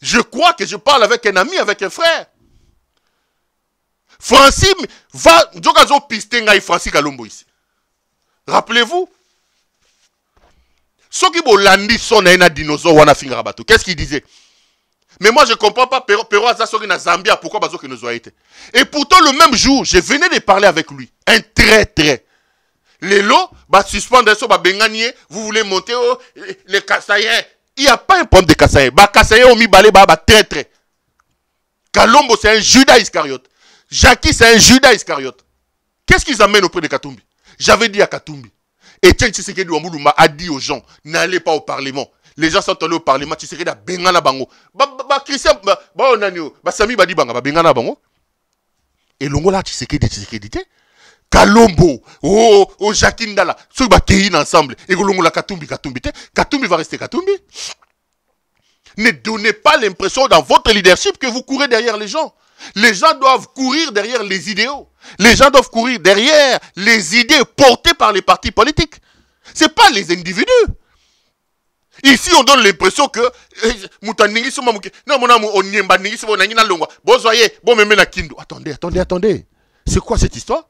S5: Je crois que je parle avec un ami, avec un frère. Francis va Djogazo Pistenga et Francis Kalombo ici. Rappelez-vous. Ceux qui bolandi son na dinosaure wana finga bateau. Qu'est-ce qu'il disait? Mais moi je ne comprends pas Pero Azasori na Zambia pourquoi bazo que nous a été. Et pourtant le même jour, je venais de parler avec lui, un traître. Les lots ba suspendre so ba benganie, vous voulez monter les Kassaïens. Il n'y a pas un problème de Kassaïens. Ba Kassaïens ont mis balé ba traître. Kalombo c'est un Judas Iscariote. Jackie c'est un Judas Iscariote. Qu'est-ce qu'ils amènent auprès de Katumbi? J'avais dit à Katumbi. Etienne Tshisekedi Wambuluma a dit aux gens, n'allez pas au Parlement. Les gens sont allés au Parlement, Tshisekedi a bengana bango. Christian, onanio, Sami badi banga, bengana bango. Et l'ongola Tshisekedi te. Kalombo, Jacques Ndala, ceux qui kéine ensemble, et l'ongola Katumbi te. Katumbi va rester Katumbi. Ne donnez pas l'impression dans votre leadership que vous courez derrière les gens. Les gens doivent courir derrière les idéaux. Les gens doivent courir derrière les idées portées par les partis politiques. Ce n'est pas les individus. Ici, on donne l'impression que attendez. C'est quoi cette histoire?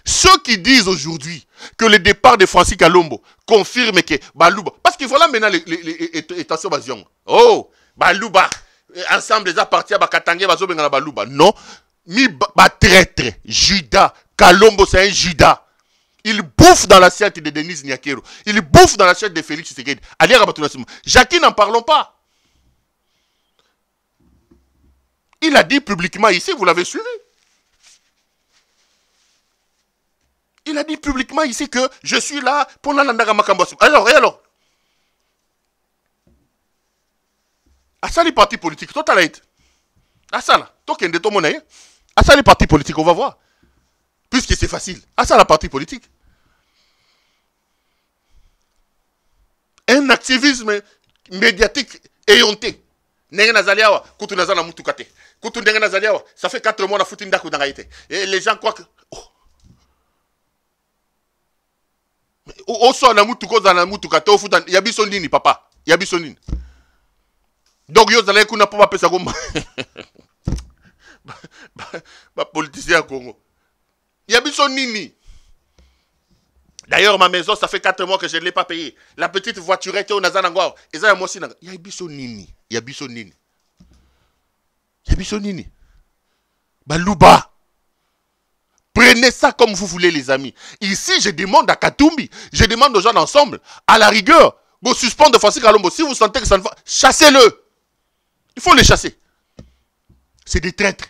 S5: Ceux qui disent aujourd'hui que le départ de Francis Kalombo confirme que Balouba, parce que voilà maintenant les stations Bazion. Oh, Balouba, ensemble les partis à Bakatangé, Bazobengala Balouba. Non, mi traître, Judas, Kalombo c'est un Judas. Il bouffe dans l'assiette de Denise Nyakero. Il bouffe dans l'assiette de Félix Tshisekedi. Allez, Jackie, n'en parlons pas. Il a dit publiquement ici, vous l'avez suivi. Il a dit publiquement ici que je suis là pour l'Andaga Makambos. Alors à ça les partis politiques, toi t'as l'aide. À ça là, toi qui es de ton monnaie. À ça les partis politiques, on va voir. Puisque c'est facile. À ça la partie politique. Un activisme médiatique éhonté. Ça fait 4 mois et les gens croient que... papa. Donc, yo zala kuna pas pesa gomba. Ba politicien Congo. Yabiso nini. D'ailleurs, ma maison, ça fait 4 mois que je ne l'ai pas payée. La petite voiturette au Nazanangwa. Et ça, moi aussi, Yabiso nini. Yabiso nini. Yabiso nini. Balouba. Prenez ça comme vous voulez, les amis. Ici, je demande à Katumbi, je demande aux gens ensemble, à la rigueur, vous suspendre Francis Kalombo. Si vous sentez que ça ne va, chassez-le. Il faut les chasser. C'est des traîtres.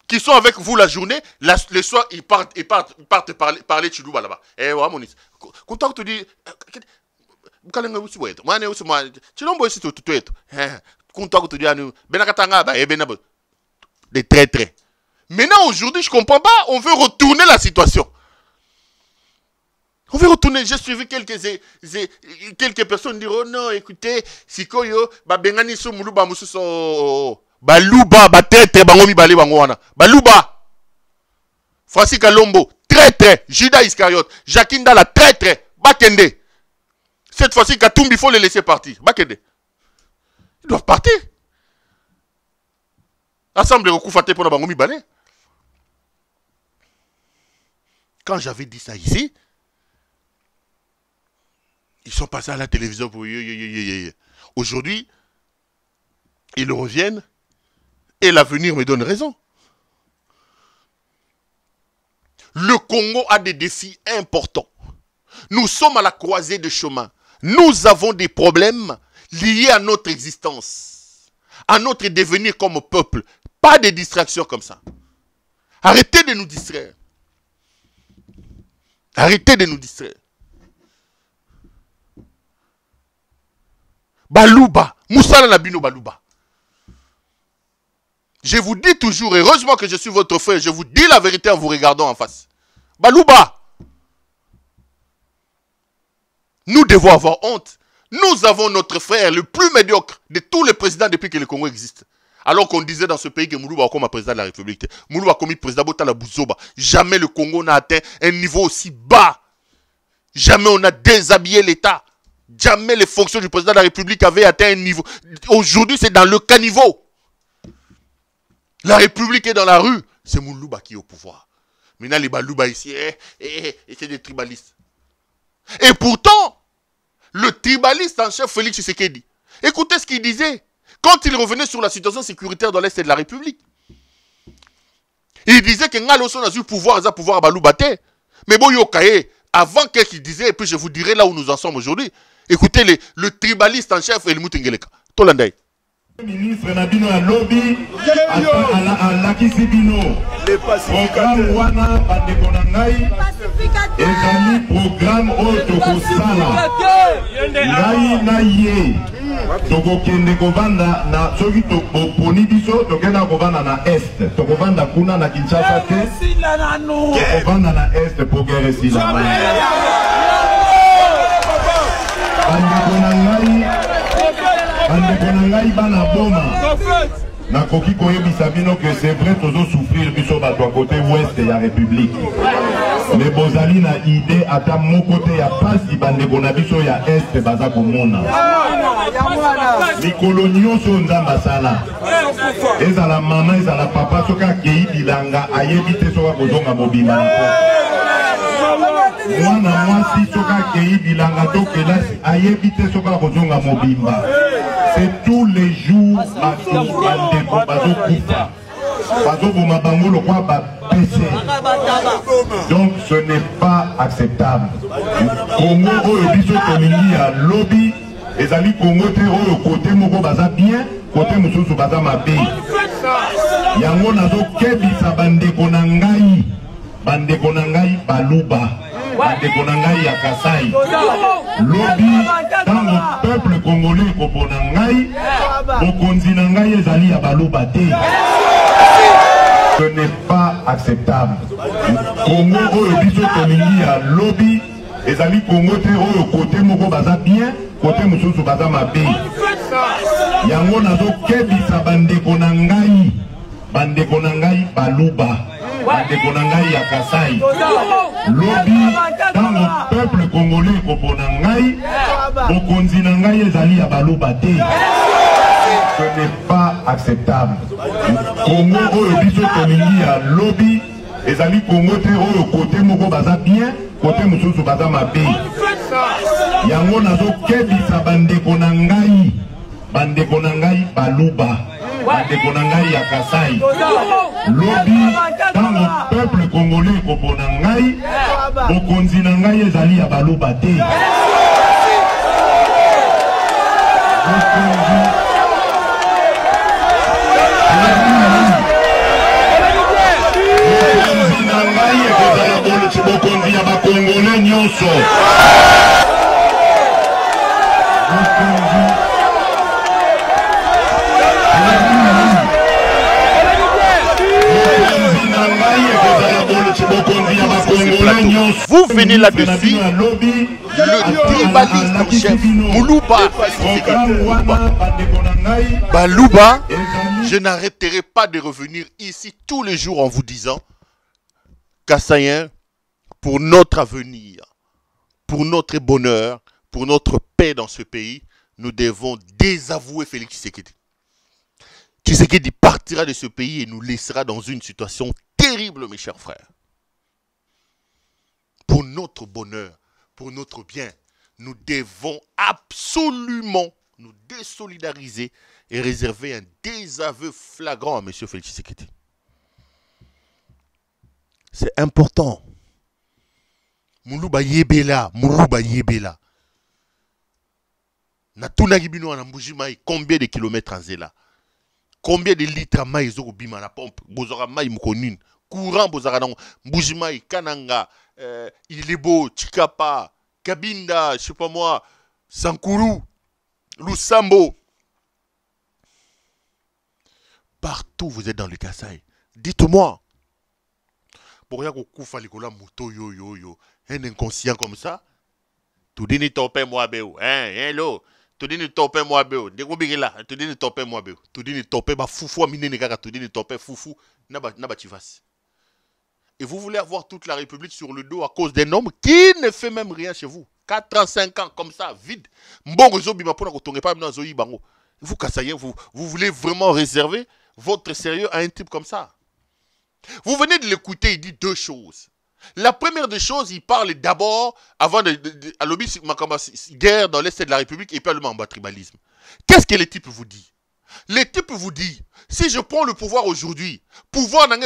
S5: Qui sont avec vous la journée, le soir, ils partent parler Chilouba là-bas. Eh, ouais, mon contact te dit, des traîtres. Maintenant, aujourd'hui, je ne comprends pas. On veut retourner la situation. On veut retourner. J'ai suivi quelques personnes dire, oh non, écoutez, Sikoyo, Bengani Soumoulouba Moussousson, Balouba, Batete, Bangomi Balé Bangoana. Balouba. Francis Kalombo, traître. Judas Iscariote. Jakinda la traître. Bakende. Cette fois-ci, Katumbi, il faut les laisser partir. Bakende. Ils doivent partir. Assemblée recoufatée pour la Bangomi Balé. Quand j'avais dit ça ici, ils sont passés à la télévision pour... Aujourd'hui, ils reviennent et l'avenir me donne raison. Le Congo a des défis importants. Nous sommes à la croisée de chemin. Nous avons des problèmes liés à notre existence, à notre devenir comme peuple. Pas de distractions comme ça. Arrêtez de nous distraire. Arrêtez de nous distraire. Balouba. Moussala Nabino Balouba. Je vous dis toujours, heureusement que je suis votre frère, je vous dis la vérité en vous regardant en face. Balouba. Nous devons avoir honte. Nous avons notre frère le plus médiocre de tous les présidents depuis que le Congo existe. Alors qu'on disait dans ce pays que Moulouba a comme président de la République. Moulouba a commis président Botala Bouzoba. Jamais le Congo n'a atteint un niveau aussi bas. Jamais on a déshabillé l'État. Jamais les fonctions du président de la République avaient atteint un niveau. Aujourd'hui, c'est dans le caniveau. La République est dans la rue. C'est Moulouba qui est au pouvoir. Maintenant, les Balouba ici, c'est des tribalistes. Et pourtant, le tribaliste en chef Félix Tshisekedi, écoutez ce qu'il disait. Quand il revenait sur la situation sécuritaire dans l'Est de la République, il disait que Ngaloso n'a eu pouvoir à Baloubaté. Mais bon, Yokaye, avant qu'il disait, et puis je vous dirai là où nous en sommes aujourd'hui, écoutez le tribaliste en chef, Helmut Ngeleka. Tolanday.
S4: Ministre Nabino à lobby, à Lakisibino, programme Wana, Badekonangai, Ezali, programme Otokosala, Ngai Naye. Toko kende kovanda na soki toko poni biso tokenda kovanda na est tokovanda kuna na Kinshasa te tokovanda na est pour guerre sila bandeko na ngai bana boma nakoki koyebisa bino que c'est vrai tozo souffrir biso bato à côté ouest ya République Les bozali na idée ata mon côté ya passe bandeko na biso ya est baza komona. Mikolo nyonso nzamba sala. Ezala mama ezala papa soka kei bilanga ayebi te soka kozonga mobima. Mwana mwasi soka kei bilanga to kelasi ayebi te soka kozonga mobimba. C'est tous les jours bato bandeko bazo kufa. Bazo boma bango lo kwa ba baisser. Donc ce n'est pas acceptable. Congo oyo biso tolingi ya lobby ezali Congo te oyo côté moko baza bien, côté mosusu baza mabe. Yango nazo kebisa bandeko na ngai baluba. Bandeko na ngai ya Kasai. Lobby dans le peuple congolais kopona ngai, bokonzi na ngai ezali ya baluba te. Ce n'est pas acceptable. Congo oyo biso tolingi ya lobby ezali Congo te oyo côté moko baza bien, côté mosusu baza mabe. Yango nazo kebisa bandeko na ngai baluba. Bandeko na ngai ya Kasai. Lobby dans le peuple congolais kopona ngai, bokonzi na ngai ezali ya baluba te. Ce n'est pas acceptable. Congo oyo biso tolingi ya lobby ezali Congo te oyo côté moko baza bien, côté mosusu baza mabe. Yango nazo kebisa bandeko na ngai baluba. Bandeko na ngai ya Kasai. Lobby dans le peuple congolais kopona ngai, bokonzi na ngai ezali ya baluba te. Bokonzi ya bakongole nyonso.
S5: Vous venez là-dessus, le tribaliste en chef, Moulouba. Balouba, je n'arrêterai pas de revenir ici tous les jours en vous disant, Kassaïen, pour notre avenir, pour notre bonheur, pour notre paix dans ce pays, nous devons désavouer Félix Tshisekedi. Tshisekedi partira de ce pays et nous laissera dans une situation terrible, mes chers frères. Pour notre bonheur, pour notre bien, nous devons absolument nous désolidariser et réserver un désaveu flagrant à M. Félix Tshisekedi. C'est important. Moulouba yebela, Moulouba yebela. Na tunaki bino na mbujimai combien de kilomètres en zela? Combien de litres maïs zo bima na pompe? Bozora mai mukonine. Courant bozara na mbujimai Kananga, Ilebo, Chikapa, Kabinda, je sais pas moi, Sankuru, Lusambo. Partout vous êtes dans le Kasaï. Dites-moi. Pour rien qu'on koufa likola moto yo. Un inconscient comme ça. Tout dit ni topé moi béo. Hello. Tout dit ni topé moi béo. Dégobigela. Tout dit ni topé moi béo. Tout dit ni topé ba foufou amine ne kaka. Tout dit ni topé foufou. Naba tivas. Et vous voulez avoir toute la République sur le dos à cause d'un homme qui ne fait même rien chez vous. 4-5 ans comme ça, vide. Vous, Kassaïen, vous voulez vraiment réserver votre sérieux à un type comme ça. Vous venez de l'écouter, il dit deux choses. La première des choses, il parle d'abord, avant de guerre dans l'Est de la République, et puis en bas tribalisme. Qu'est-ce que les types vous disent? Les types vous disent, si je prends le pouvoir aujourd'hui, pouvoir n'a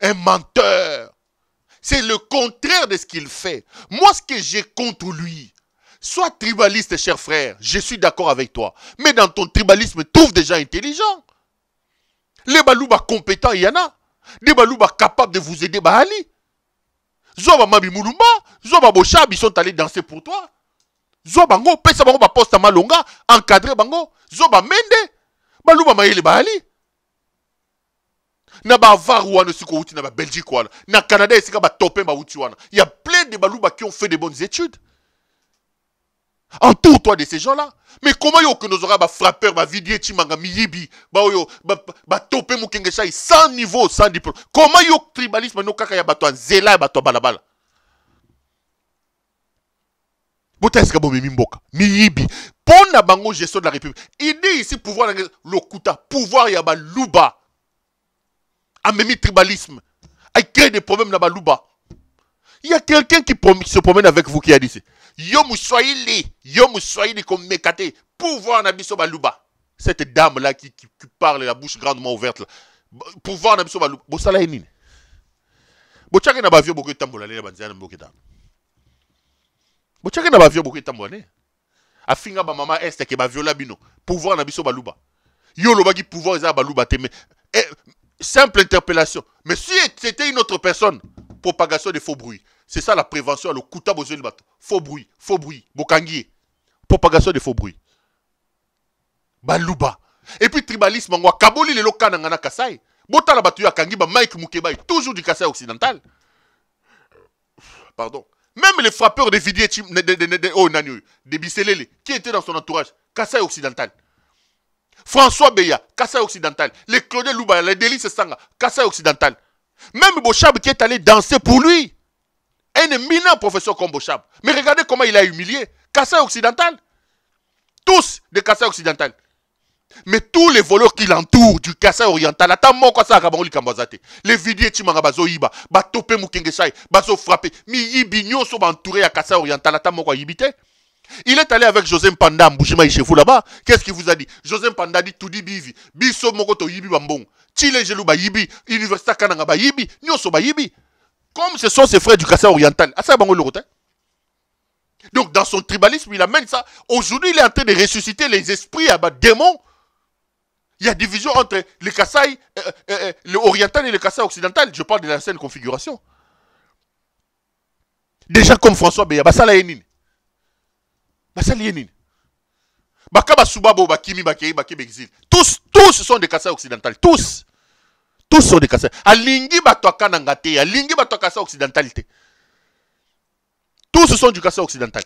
S5: un menteur. C'est le contraire de ce qu'il fait. Moi, ce que j'ai contre lui, sois tribaliste, cher frère, je suis d'accord avec toi. Mais dans ton tribalisme, trouve des gens intelligents. Les balouba compétents, il y en a. Des balouba capables de vous aider, Bahali. Zoba Mabi Moulumba, Zoba Bochab, ils sont allés danser pour toi. Zoba Bango, Pesa Bango, Posta Malonga, encadré Bango. Zoba Mende, balouba Maïle Bahali. Na ba Varouane siko uti na ba Belgique wana. Na Canada sika ba topé ba uti wana. Il y a plein de balouba qui ont fait de bonnes études. Entoure-toi de ces gens-là. Mais comment yo que nous aura ba frappeur, ba vidier chimanga miyibi, ba yo ba topé mukengeshai sans niveau, sans diplôme. Comment yo tribalisme no kaka ya bato zela ya bato balabala. Bota eska bo mimboka, miyibi. Pona bango gestion de la République. Il dit ici pouvoir le kuta, pouvoir ya ba luba. A même tribalisme. A créé des problèmes là ba luba. Il y a quelqu'un qui se promène avec vous qui a dit ça. Yo moussoïli comme mekate, pouvoir nabiso baluba. Cette dame là qui parle la bouche grandement ouverte là. Pouvoir nabiso baluba. Bo sala enine. Bo tchake na bavio boko tambola le banzana mboketa. Bo tchake na bavio boko tambola. Afinga ba mama est ke bavio la bino. Pouvoir nabiso baluba. Yo lo bagi pouvoir za baluba te mais simple interpellation. Mais si c'était une autre personne, propagation de faux bruits. C'est ça la prévention, le kuta bozo bato. Faux bruit, bokangi. Propagation de faux bruits. Baluba. Et puis tribalisme, on va kaboli le lokana ngana Kasai. Bota la batu ya kangi ba Mike Mukebai, toujours du Kasai occidental. Pardon. Même les frappeurs de Vidier de Bisselele, qui étaient dans son entourage, Kasai occidental. François Beya, Kasai occidental. Les Claudel Louba, les Délices Sanga, Kasai occidental. Même Bochab qui est allé danser pour lui. Un éminent professeur comme Bochab. Mais regardez comment il a humilié. Kassai occidental. Tous des Kassai occidental. Mais tous les voleurs qui l'entourent du Kassai oriental. Attends, moi, quoi ça, les vidiers Timanga Bazo Iba, Batopé Mukengesai, Bazo frappé. Mi Yibignon sont entourés à Kassai oriental. Attends, moi, quoi, Yibité. Il est allé avec José Mpanda Mbouchima chez vous là-bas. Qu'est-ce qu'il vous a dit? José Mpanda dit tout dit bivi. Biso Mokoto Yibi Bambong. Chile Jelou ba Yibi. Université Kananga ba Yibi. Nyoso ba Yibi. Comme ce sont ses frères du Kassai oriental. Donc dans son tribalisme, il amène ça. Aujourd'hui, il est en train de ressusciter les esprits à bas démons. Il y a division entre le Kassai, le oriental et le Kassai occidental. Je parle de l'ancienne configuration. Des gens comme François Beya, Basala Yenin. Basala Yenin. Bakaba Soubabo, Bakimi, Bakei, Bakebe Exil. Tous sont des Kassai occidentaux. Tous sont des Kassai. Alingi bato kanangate, alingi bato Kassai occidentalité. Tous sont du Kassai occidental.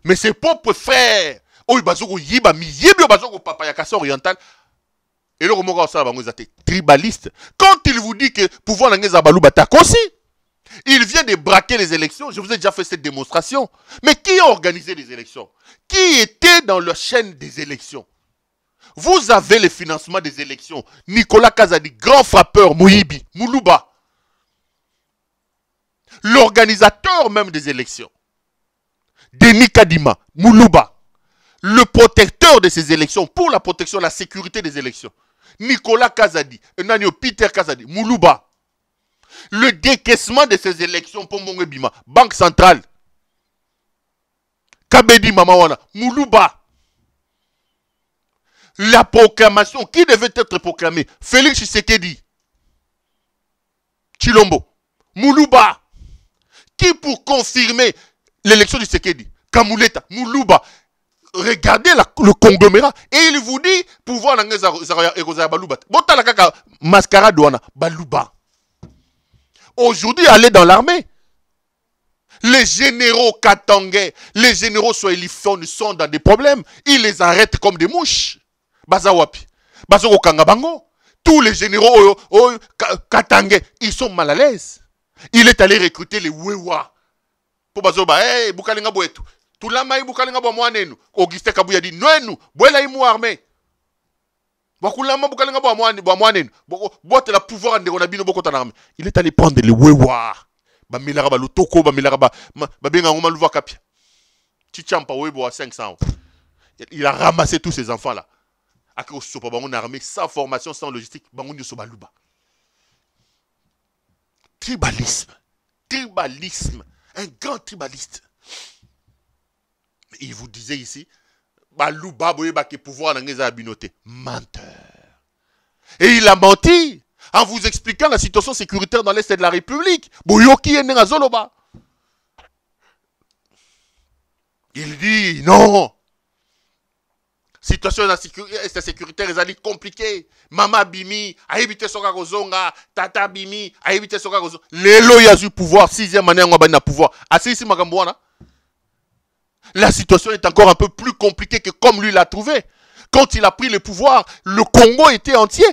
S5: Mais ses propres frères, oh bazoko yiba mi yibi bazoko papa ya Kassai oriental. Et le remoga ça bango zate tribaliste. Quand il vous dit que pouvoir n'angeza balou bata aussi, il vient de braquer les élections. Je vous ai déjà fait cette démonstration. Mais qui a organisé les élections? Qui était dans la chaîne des élections? Vous avez le financement des élections. Nicolas Kazadi, grand frappeur, Mouyibi, Moulouba. L'organisateur même des élections. Denis Kadima, Moulouba. Le protecteur de ces élections, pour la protection, la sécurité des élections. Nicolas Kazadi, Nanio Peter Kazadi, Moulouba. Le décaissement de ces élections pour Mongebima, Banque centrale. Kabedi Mamawana, Moulouba. La proclamation, qui devait être proclamée? Félix Tshisekedi. Chilombo. Moulouba. Qui pour confirmer l'élection du Tshisekedi? Kamouleta. Moulouba. Regardez le conglomérat. Et il vous dit, pouvoir n'angeza balouba. Bota la kaka mascarade douana. Balouba. Aujourd'hui, allez dans l'armée. Les généraux katangais, les généraux soélifons sont dans des problèmes. Ils les arrêtent comme des mouches. Bazawapi. Bazoko Kangabango. Tous les généraux katangais, ils sont mal à l'aise. Il est allé recruter les Wewa. Pour Bazoba, hey, Boukalinga Boetou. Tout la maï Boukalinga Boamouanenu. Auguste Kabouya dit, Noenu, Bouela Imou armé. Bakulama Boukalinga Boamouanenu. Boite la pouvoir de Ronabino Bokotan armé. Il est allé prendre les Wewa. Bamilaraba, le Toko, Bamilaraba, Babenga Oumalouva Kapia. Chichampa Webo à 500. Il a ramassé tous ces enfants-là. Ako sopa bangon armée sans formation, sans logistique, bangon yosobaluba. Tribalisme. Tribalisme. Un grand tribaliste. Il vous disait ici, baluba boyeba ke pouvoir n'angeza abinoté. Menteur. Et il a menti en vous expliquant la situation sécuritaire dans l'Est de la République. Boyoki en Zoloba. Il dit non. Situation sécuritaire est compliquée. Mama Bimi a évité son gagozonga, Tata Bimi a évité son gagozonga. Lelo yazu pouvoir, 6e année on va pouvoir. Assez ici Magambouana. la situation est encore un peu plus compliquée que comme lui l'a trouvé. Quand il a pris le pouvoir, le Congo était entier.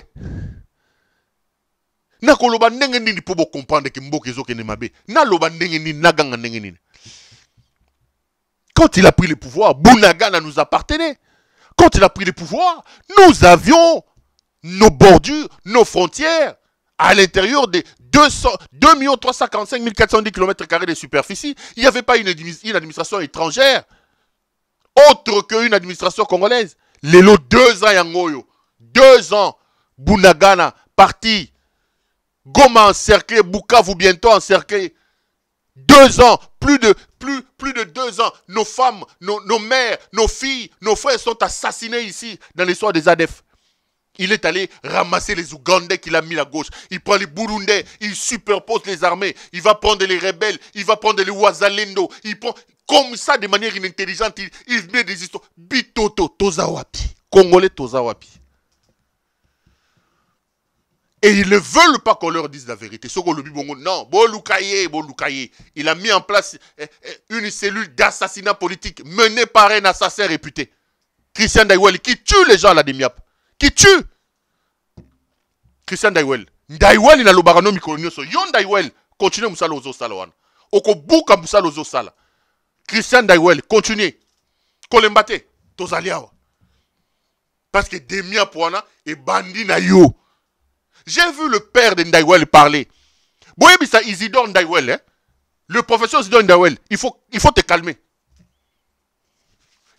S5: Nakoloba ndenge nini pour comprendre que Mboka ezokende mabe. Na loba ndenge nini naganga ndenge nini. Quand il a pris le pouvoir, Bunagana nous appartenait. Quand il a pris le pouvoir, nous avions nos bordures, nos frontières à l'intérieur des 2 345 410 km² de superficie. Il n'y avait pas une administration étrangère autre qu'une administration congolaise. Les lots 2 ans Yangoyo. 2 ans. Bunagana parti. Goma encerclé. Bukavu bientôt encerclé. 2 ans. Plus de 2 ans. Nos femmes, nos mères, nos filles, nos frères sont assassinés ici dans l'histoire des ADF. Il est allé ramasser les Ougandais qu'il a mis à gauche. Il prend les Burundais, il superpose les armées. Il va prendre les rebelles, il va prendre les Ouazalendo. Il prend comme ça de manière inintelligente. Il met des histoires. Bitoto, Tozawapi. Congolais Tozawapi. Et ils ne veulent pas qu'on leur dise la vérité. Non, Bolukaye. Il a mis en place une cellule d'assassinat politique menée par un assassin réputé. Christian Ndaiwel, qui tue les gens à la Demiap. Qui tue Christian Ndaiwel. Ndaiwel il a le barano mikolonioso. Yon Ndaiwel continue musala ozo sala wana. Oko buka musala ozo sala. Christian Ndaiwel continue. Kolembate tozaliawa. Parce que Demia Poana est bandit na yo. J'ai vu le père de Ndaiwel parler. Boyebi ça Isidore Ndaiwel, hein? Le professeur Isidore Ndaiwel, il faut te calmer.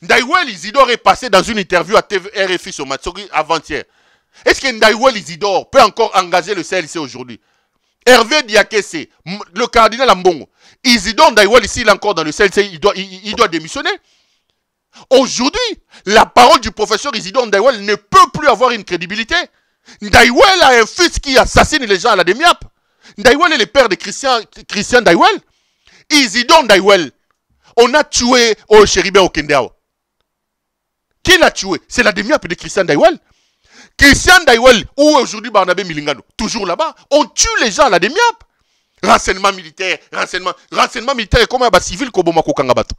S5: Ndaiwel Isidore est passé dans une interview à RFI sur Matsogi avant-hier. Est-ce que Ndaiwel Isidore peut encore engager le CLC aujourd'hui? Hervé Diakese, le cardinal Ambongo. Isidore Ndaiwel, ici, il est encore dans le CLC, il doit démissionner. Aujourd'hui, la parole du professeur Isidore Ndaiwel ne peut plus avoir une crédibilité. Ndaiwel a un fils qui assassine les gens à la Demiap. Ndaiwel est le père de Christian Ndaiwel. Isidore Ndaiwel, on a tué au Chéribé au Kendao. Qui l'a tué? C'est la Demiap de Christian Ndaiwel. Christian Ndaiwel, où aujourd'hui Barnabé Milingano, toujours là-bas, on tue les gens à la Demiap. Renseignement militaire, renseignement militaire, comme un civil Kobomako Kangabato.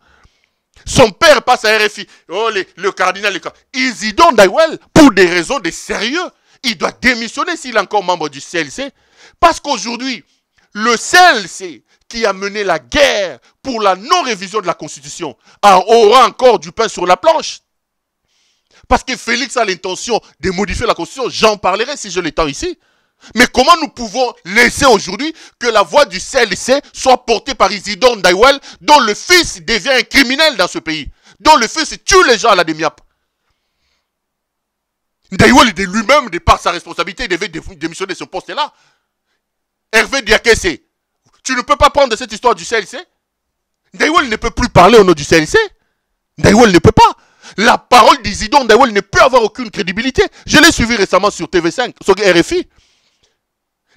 S5: Son père passe à RFI. Oh, le cardinal, Isidore Ndaiwel, pour des raisons de sérieux, il doit démissionner s'il est encore membre du CLC. Parce qu'aujourd'hui, le CLC qui a mené la guerre pour la non-révision de la Constitution aura encore du pain sur la planche. Parce que Félix a l'intention de modifier la Constitution. J'en parlerai si je l'ai temps ici. Mais comment nous pouvons laisser aujourd'hui que la voix du CLC soit portée par Isidore Ndaiwel, dont le fils devient un criminel dans ce pays, dont le fils tue les gens à la Demiap. Ndaiwel de lui-même, de par sa responsabilité, devait démissionner de ce poste-là. Hervé Diakese, tu ne peux pas prendre cette histoire du CLC. Ndaiwel ne peut plus parler au nom du CLC. Ndaiwel ne peut pas. La parole d'Isidore Ndaiwel ne peut avoir aucune crédibilité. Je l'ai suivi récemment sur TV5, sur RFI.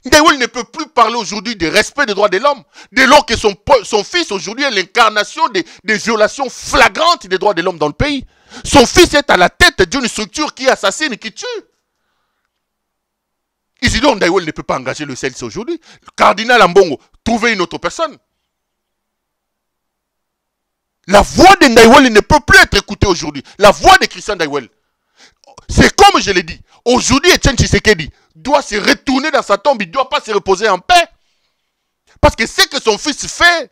S5: Ndaiwel ne peut plus parler aujourd'hui de respect des droits de l'homme, dès lors que son fils aujourd'hui est l'incarnation des violations flagrantes des droits de l'homme dans le pays. Son fils est à la tête d'une structure qui assassine et qui tue. Isidore Ndaiwel ne peut pas engager le CLC aujourd'hui. Le cardinal Ambongo, trouver une autre personne. La voix de Ndaiwel ne peut plus être écoutée aujourd'hui. La voix de Christian Ndaiwel. C'est comme je l'ai dit. Aujourd'hui, Etienne Tshisekedi doit se retourner dans sa tombe. Il ne doit pas se reposer en paix. Parce que ce que son fils fait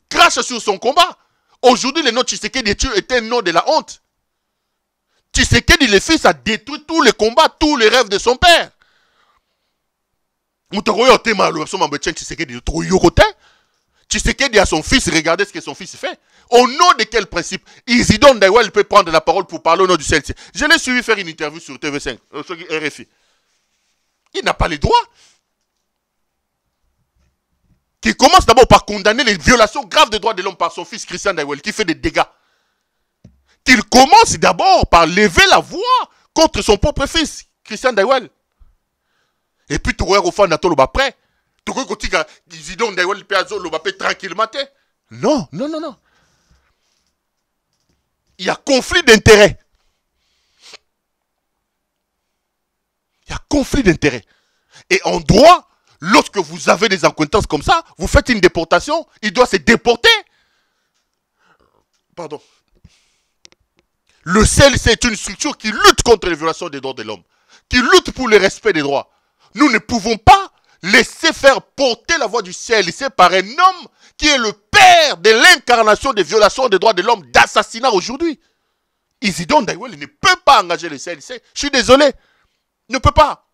S5: crache sur son combat. Aujourd'hui, le nom Tshisekedi est un nom de la honte. Tshisekedi, le fils, a détruit tous les combats, tous les rêves de son père. Tshisekedi a son fils, regardez ce que son fils fait. Au nom de quel principe Isidore Ndaiwel peut prendre la parole pour parler au nom du CLC? Je l'ai suivi faire une interview sur TV5, sur RFI. Il n'a pas les droits. Qui commence d'abord par condamner les violations graves des droits de l'homme par son fils Christian Ndaiwel, qui fait des dégâts. Qu'il commence d'abord par lever la voix contre son propre fils, Christian Ndaiwel. Et puis, tu vois, au fond, Nato après. Tu vois, Isidore Ndaiwel peut tranquillement. Non, non, non, non. Il y a conflit d'intérêts. Il y a conflit d'intérêts. Et en droit, lorsque vous avez des accointances comme ça, vous faites une déportation, il doit se déporter. Pardon. Le CLC est une structure qui lutte contre les violations des droits de l'homme, qui lutte pour le respect des droits. Nous ne pouvons pas laisser faire porter la voix du CLC par un homme qui est le père de l'incarnation des violations des droits de l'homme, d'assassinat aujourd'hui. Isidore Ndaïwel ne peut pas engager le CLC. Je suis désolé. Il ne peut pas.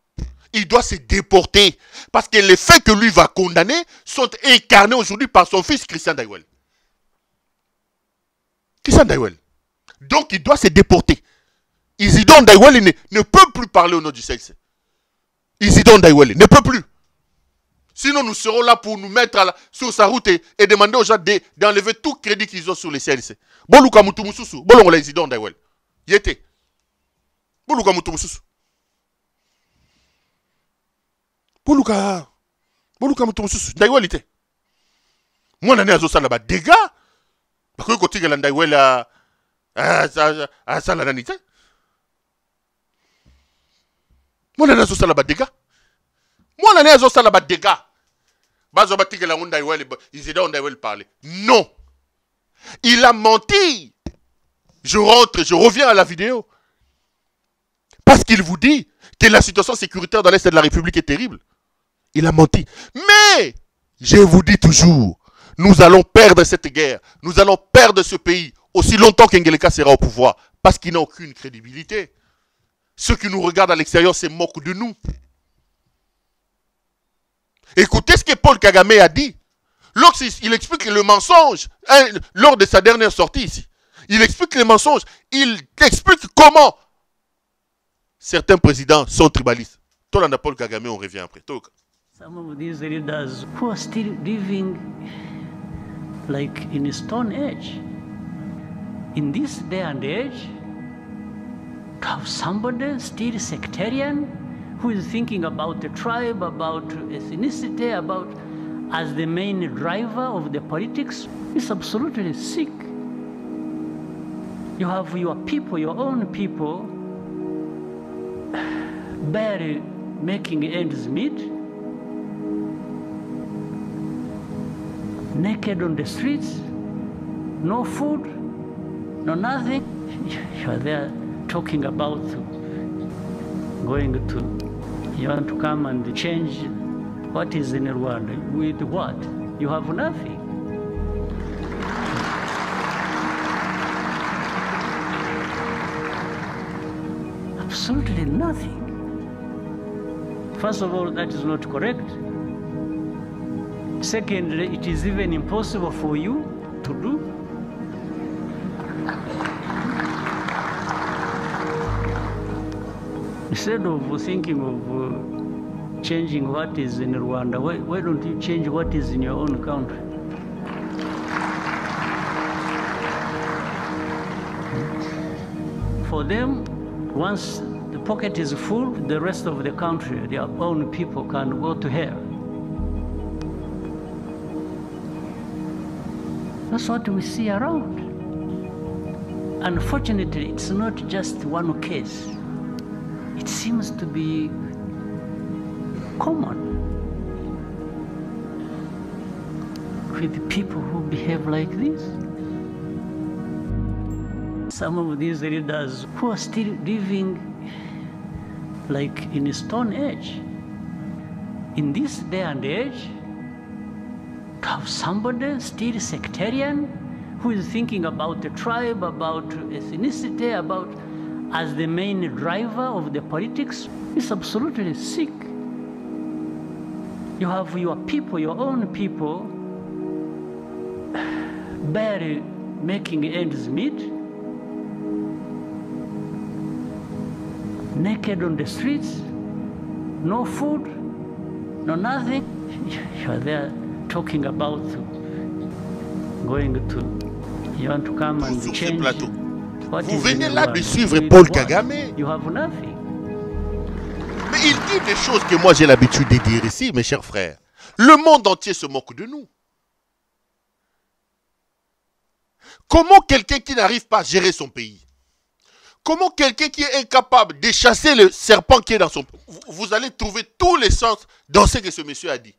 S5: Il doit se déporter. Parce que les faits que lui va condamner sont incarnés aujourd'hui par son fils Christian Ndaïwel. Christian Ndaïwel. Donc il doit se déporter. Isidore Ndaïwel ne peut plus parler au nom du CLC. Isidore Ndaïwel ne peut plus. Sinon nous serons là pour nous mettre sur sa route et demander aux gens d'enlever tout crédit qu'ils ont sur les CLC. Boluka Mutumussu, Bolongola Isidore Ndaïwel. Yete. Boluka Mutumussu. Boluka Mutumussu. Ndaïwel ite. Moi nane azo la ba dégâts. Parce que côté la Ndaïwel ça la nanite. Moi nane azo la ba dégâts. Moi nane azo la ba dégâts. Bazo batike la Ndaïwel Isidore Ndaïwel parler. Non. Il a menti. Je reviens à la vidéo. Parce qu'il vous dit que la situation sécuritaire dans l'Est de la République est terrible. Il a menti. Mais, je vous dis toujours, nous allons perdre cette guerre. Nous allons perdre ce pays aussi longtemps qu'Ngeleka sera au pouvoir. Parce qu'il n'a aucune crédibilité. Ceux qui nous regardent à l'extérieur se moquent de nous. Écoutez ce que Paul Kagame a dit. Lorsqu'il explique le mensonge, lors de sa dernière sortie ici, il explique les mensonges, il explique comment certains présidents sont tribalistes. Tolanda Paul Kagame, on revient après.
S6: Some of these leaders who are still living like in a stone age. In this day and age, to have somebody still sectarian who is thinking about the tribe, about ethnicity, about as the main driver of the politics is absolutely sick. You have your people, your own people, barely making ends meet, naked on the streets, no food, no nothing. You are there talking about going to, you want to come and change what is in Rwanda. With what? You have nothing. Absolutely nothing. First of all, that is not correct. Secondly, it is even impossible for you to do. Instead of thinking of changing what is in Rwanda, why don't you change what is in your own country? For them, once the pocket is full, the rest of the country, their own people can go to hell. That's what we see around. Unfortunately, it's not just one case. It seems to be common with people who behave like this. Some of these leaders who are still living like in a stone age. In this day and age, to have somebody still sectarian who is thinking about the tribe, about ethnicity, about as the main driver of the politics is absolutely sick. You have your people, your own people, barely making ends meet, naked on the streets, no food, no nothing. You are there talking about going to, you want to come and change.
S5: Vous venez là de suivre Paul Kagame.
S6: You have nothing.
S5: Mais il dit des choses que moi j'ai l'habitude de dire ici, mes chers frères. Le monde entier se moque de nous. Comment quelqu'un qui n'arrive pas à gérer son pays, comment quelqu'un qui est incapable de chasser le serpent qui est dans son pays, vous allez trouver tous les sens dans ce que ce monsieur a dit.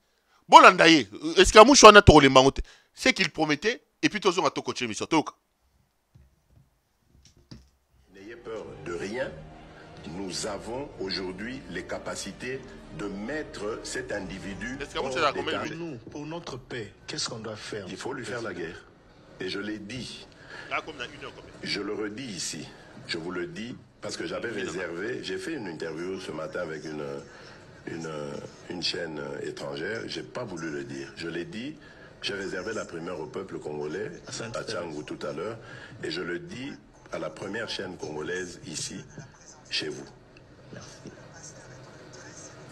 S5: Bon, l'andaye, est-ce qu'il y a c'est qu'il promettait, et puis tous on a tout coaché, monsieur.
S3: rien, nous avons aujourd'hui les capacités de mettre cet individu hors d'état.
S2: Nous, pour notre paix, qu'est-ce qu'on doit faire?
S3: Il faut lui faire la guerre. Et je l'ai dit. Je le redis ici. Je vous le dis parce que j'avais réservé. J'ai fait une interview ce matin avec une chaîne étrangère. J'ai pas voulu le dire. Je l'ai dit. J'ai réservé la primeur au peuple congolais à Tchangou tout à l'heure. Et je le dis à la première chaîne congolaise ici, chez vous.
S2: Merci.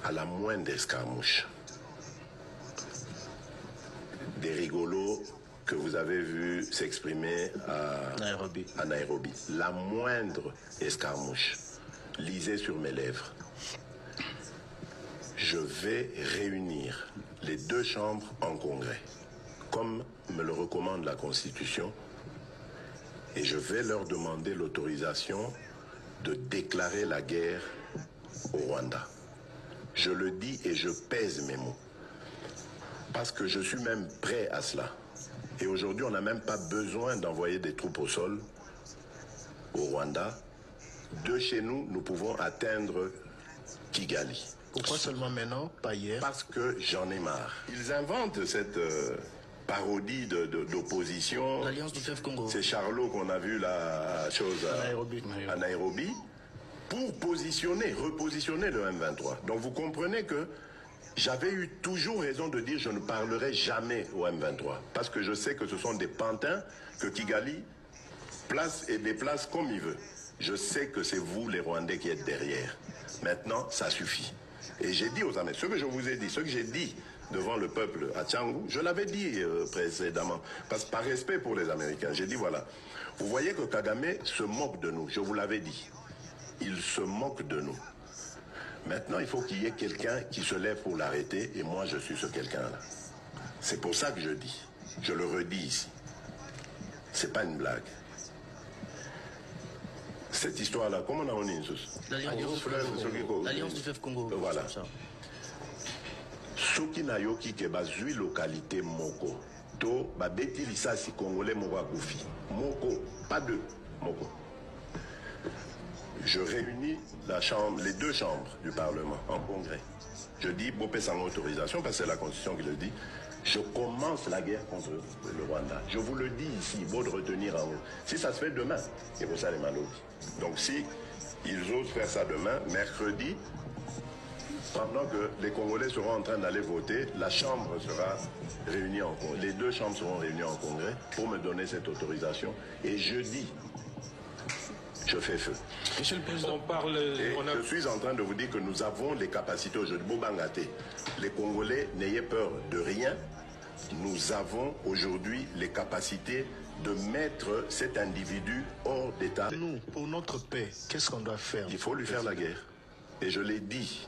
S3: À la moindre escarmouche, des rigolos que vous avez vus s'exprimer à Nairobi. La moindre escarmouche, lisez sur mes lèvres. Je vais réunir les deux chambres en congrès, comme me le recommande la Constitution, et je vais leur demander l'autorisation de déclarer la guerre au Rwanda. Je le dis et je pèse mes mots, parce que je suis même prêt à cela. Et aujourd'hui, on n'a même pas besoin d'envoyer des troupes au sol au Rwanda. De chez nous, nous pouvons atteindre Kigali.
S2: Pourquoi seulement maintenant, pas hier?
S3: Parce que j'en ai marre. Ils inventent cette parodie d'opposition.
S2: L'Alliance du fleuve Congo.
S3: C'est Charlot qu'on a vu la chose à Nairobi pour repositionner le M23. Donc vous comprenez que j'avais eu toujours raison de dire je ne parlerai jamais au M23. Parce que je sais que ce sont des pantins que Kigali place et déplace comme il veut. Je sais que c'est vous les Rwandais qui êtes derrière. Maintenant, ça suffit. Et j'ai dit aux Américains, ce que je vous ai dit, ce que j'ai dit devant le peuple à Tchangou, je l'avais dit précédemment, parce que par respect pour les Américains, j'ai dit voilà, vous voyez que Kagame se moque de nous, je vous l'avais dit, il se moque de nous. Maintenant, il faut qu'il y ait quelqu'un qui se lève pour l'arrêter, et moi je suis ce quelqu'un-là. C'est pour ça que je dis, je le redis ici, c'est pas une blague. Cette histoire-là, comment on a dit
S2: l'Alliance du fleuve Congo.
S3: Voilà. Soki na yoki ke bazui localité moko. To babeti lisasi congolais moko akufi. Moko, pas deux, moko. Je réunis les deux chambres du Parlement en congrès. Je dis, Bopé sans autorisation, parce que c'est la Constitution qui le dit, je commence la guerre contre le Rwanda. Je vous le dis ici, beau de retenir en haut. Si ça se fait demain, et vous ça les malobis. Donc si ils osent faire ça demain, mercredi, pendant que les Congolais seront en train d'aller voter, la Chambre sera réunie en congrès. Les deux chambres seront réunies en congrès pour me donner cette autorisation. Et jeudi, je fais feu.
S2: Monsieur le Président,
S3: je suis en train de vous dire que nous avons les capacités aujourd'hui. Bobangate, les Congolais, n'ayez peur de rien. Nous avons aujourd'hui les capacités de mettre cet individu hors d'état.
S2: Nous, pour notre paix, qu'est-ce qu'on doit faire?
S3: Il faut lui faire la guerre. Et je l'ai dit.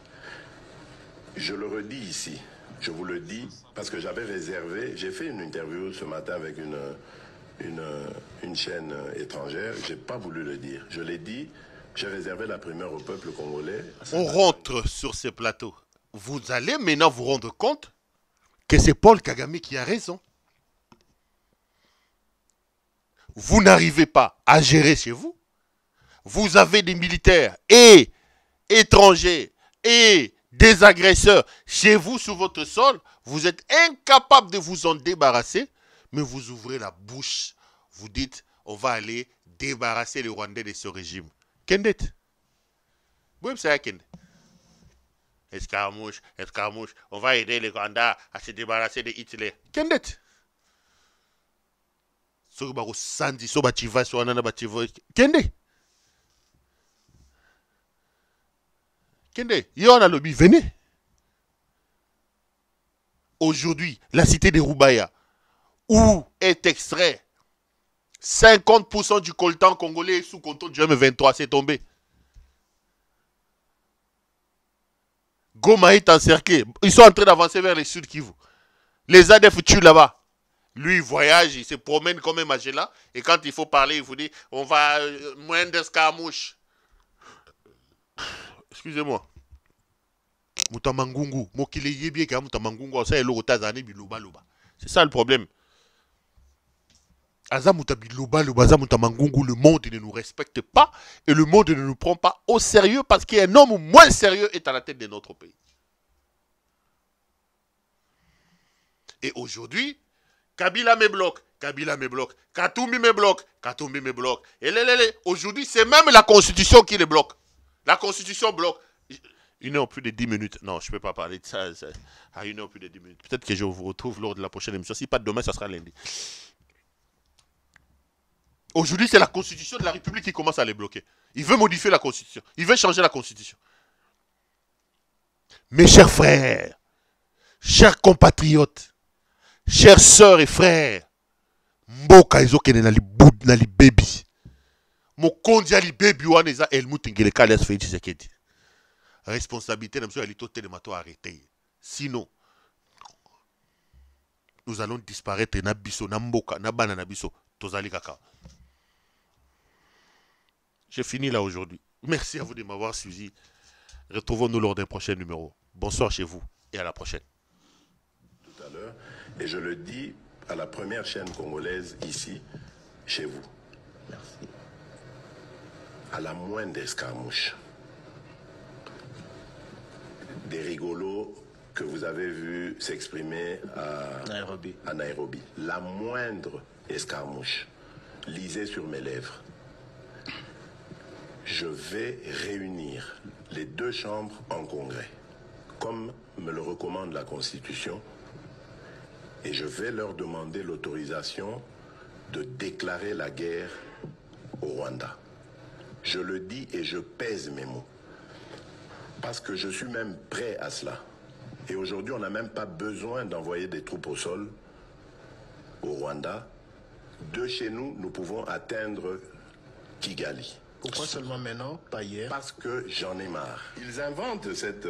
S3: Je le redis ici. Je vous le dis parce que j'avais réservé. J'ai fait une interview ce matin avec une chaîne étrangère. J'ai pas voulu le dire. Je l'ai dit. J'ai réservé la primeur au peuple congolais.
S5: On rentre sur ce plateau. Vous allez maintenant vous rendre compte que c'est Paul Kagame qui a raison. Vous n'arrivez pas à gérer chez vous. Vous avez des militaires et étrangers et des agresseurs chez vous sur votre sol. Vous êtes incapable de vous en débarrasser, mais vous ouvrez la bouche. Vous dites, on va aller débarrasser les Rwandais de ce régime. Kendet. Oui, c'est Kendet. Escarmouche, escarmouche. On va aider les Rwandais à se débarrasser de Hitler. Kendet. Kende. Kende, Yona Lobby, venez. Aujourd'hui, la cité de Roubaïa, où est extrait 50% du coltan congolais sous contrôle du M23, c'est tombé. Goma est encerclé. Ils sont en train d'avancer vers le sud Kivu. Les ADF tuent là-bas. Lui, il voyage, il se promène comme un Magella. Et quand il faut parler, il vous dit, on va moins d'escarmouche. Excusez-moi. Moutamangungu. C'est ça le problème. Le monde ne nous respecte pas et le monde ne nous prend pas au sérieux parce qu'un homme moins sérieux est à la tête de notre pays. Et aujourd'hui, Kabila me bloque, Katumbi me bloque, Et aujourd'hui, c'est même la Constitution qui les bloque. La Constitution bloque. 1 heure plus de 10 minutes. Non, je ne peux pas parler de ça. À 1 heure plus de 10 minutes. Peut-être que je vous retrouve lors de la prochaine émission. Si pas demain, ça sera lundi. Aujourd'hui, c'est la Constitution de la République qui commence à les bloquer. Il veut modifier la Constitution. Il veut changer la Constitution. Mes chers frères, chers compatriotes, chères sœurs et frères, mboka ezokene na li baby. Mokondi ali baby wana eza Helmut Ngeleka alias Félix Tshisekedi. Responsabilité de l'autorité de mato arrêter. Sinon, nous allons disparaître na biso na mboka na bana na biso tozali kaka. J'ai fini là aujourd'hui. Merci à vous de m'avoir suivi. Retrouvons-nous lors d'un prochain numéro. Bonsoir chez vous et à la prochaine.
S3: Tout à l'heure, et je le dis à la première chaîne congolaise ici, chez vous. Merci. À la moindre escarmouche, des rigolos que vous avez vus s'exprimer à Nairobi. La moindre escarmouche, lisez sur mes lèvres. Je vais réunir les 2 chambres en congrès, comme me le recommande la Constitution, et je vais leur demander l'autorisation de déclarer la guerre au Rwanda. Je le dis et je pèse mes mots, parce que je suis même prêt à cela. Et aujourd'hui, on n'a même pas besoin d'envoyer des troupes au sol au Rwanda. De chez nous, nous pouvons atteindre Kigali.
S2: Pourquoi seulement maintenant, pas hier?
S3: Parce que j'en ai marre. Ils inventent cette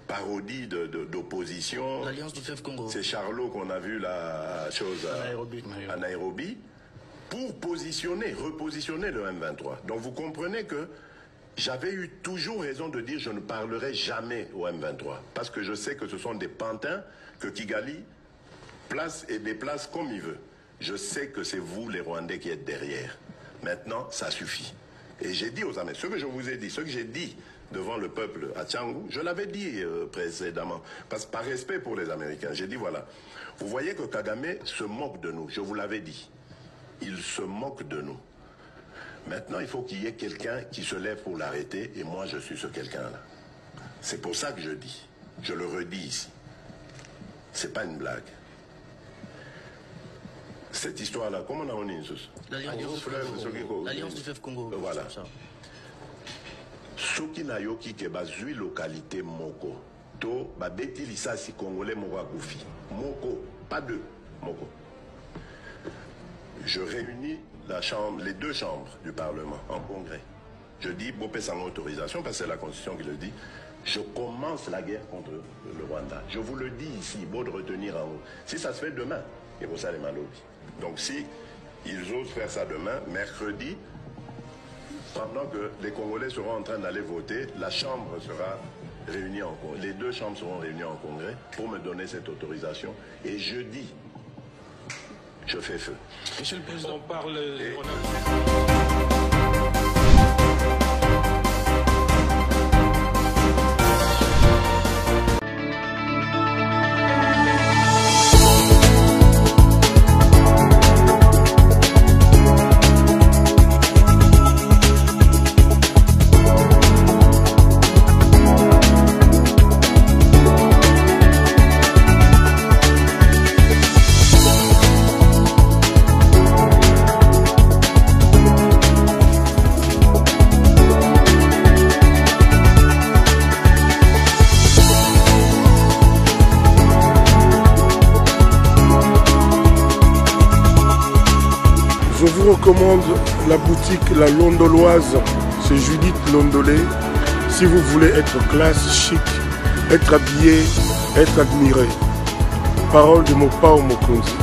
S3: parodie d'opposition.
S2: L'Alliance du Fleuve Congo.
S3: C'est Charlot qu'on a vu la chose à Nairobi pour repositionner le M23. Donc vous comprenez que j'avais eu toujours raison de dire je ne parlerai jamais au M23. Parce que je sais que ce sont des pantins que Kigali place et déplace comme il veut. Je sais que c'est vous les Rwandais qui êtes derrière. Maintenant, ça suffit. Et j'ai dit aux Américains, ce que je vous ai dit, ce que j'ai dit devant le peuple à Tchangou, je l'avais dit précédemment, parce que par respect pour les Américains, j'ai dit voilà, vous voyez que Kagame se moque de nous, je vous l'avais dit, il se moque de nous. Maintenant, il faut qu'il y ait quelqu'un qui se lève pour l'arrêter, et moi je suis ce quelqu'un-là. C'est pour ça que je dis, je le redis ici, c'est pas une blague. Cette histoire-là, comment on a une chose?
S2: L'Alliance du Fleuve Congo.
S3: Voilà. Soki na yoki ke bazui localité moko. To babeti lisasi congolais moko akufi. Moko, pas 2, moko. Je réunis les 2 chambres du Parlement en congrès. Je dis, Bopé sans autorisation, parce que c'est la Constitution qui le dit, je commence la guerre contre le Rwanda. Je vous le dis ici, beau de retenir en haut. Si ça se fait demain, et pour ça les malobis. Donc si ils osent faire ça demain, mercredi, pendant que les Congolais seront en train d'aller voter, la Chambre sera réunie en congrès. Les 2 chambres seront réunies en congrès pour me donner cette autorisation. Et jeudi, je fais feu.
S2: Monsieur le Président, on parle...
S1: Je vous recommande la boutique La Londoloise, c'est Judith Londolé. Si vous voulez être classe, chic, être habillé, être admiré. Parole de Mopao Mokonzi.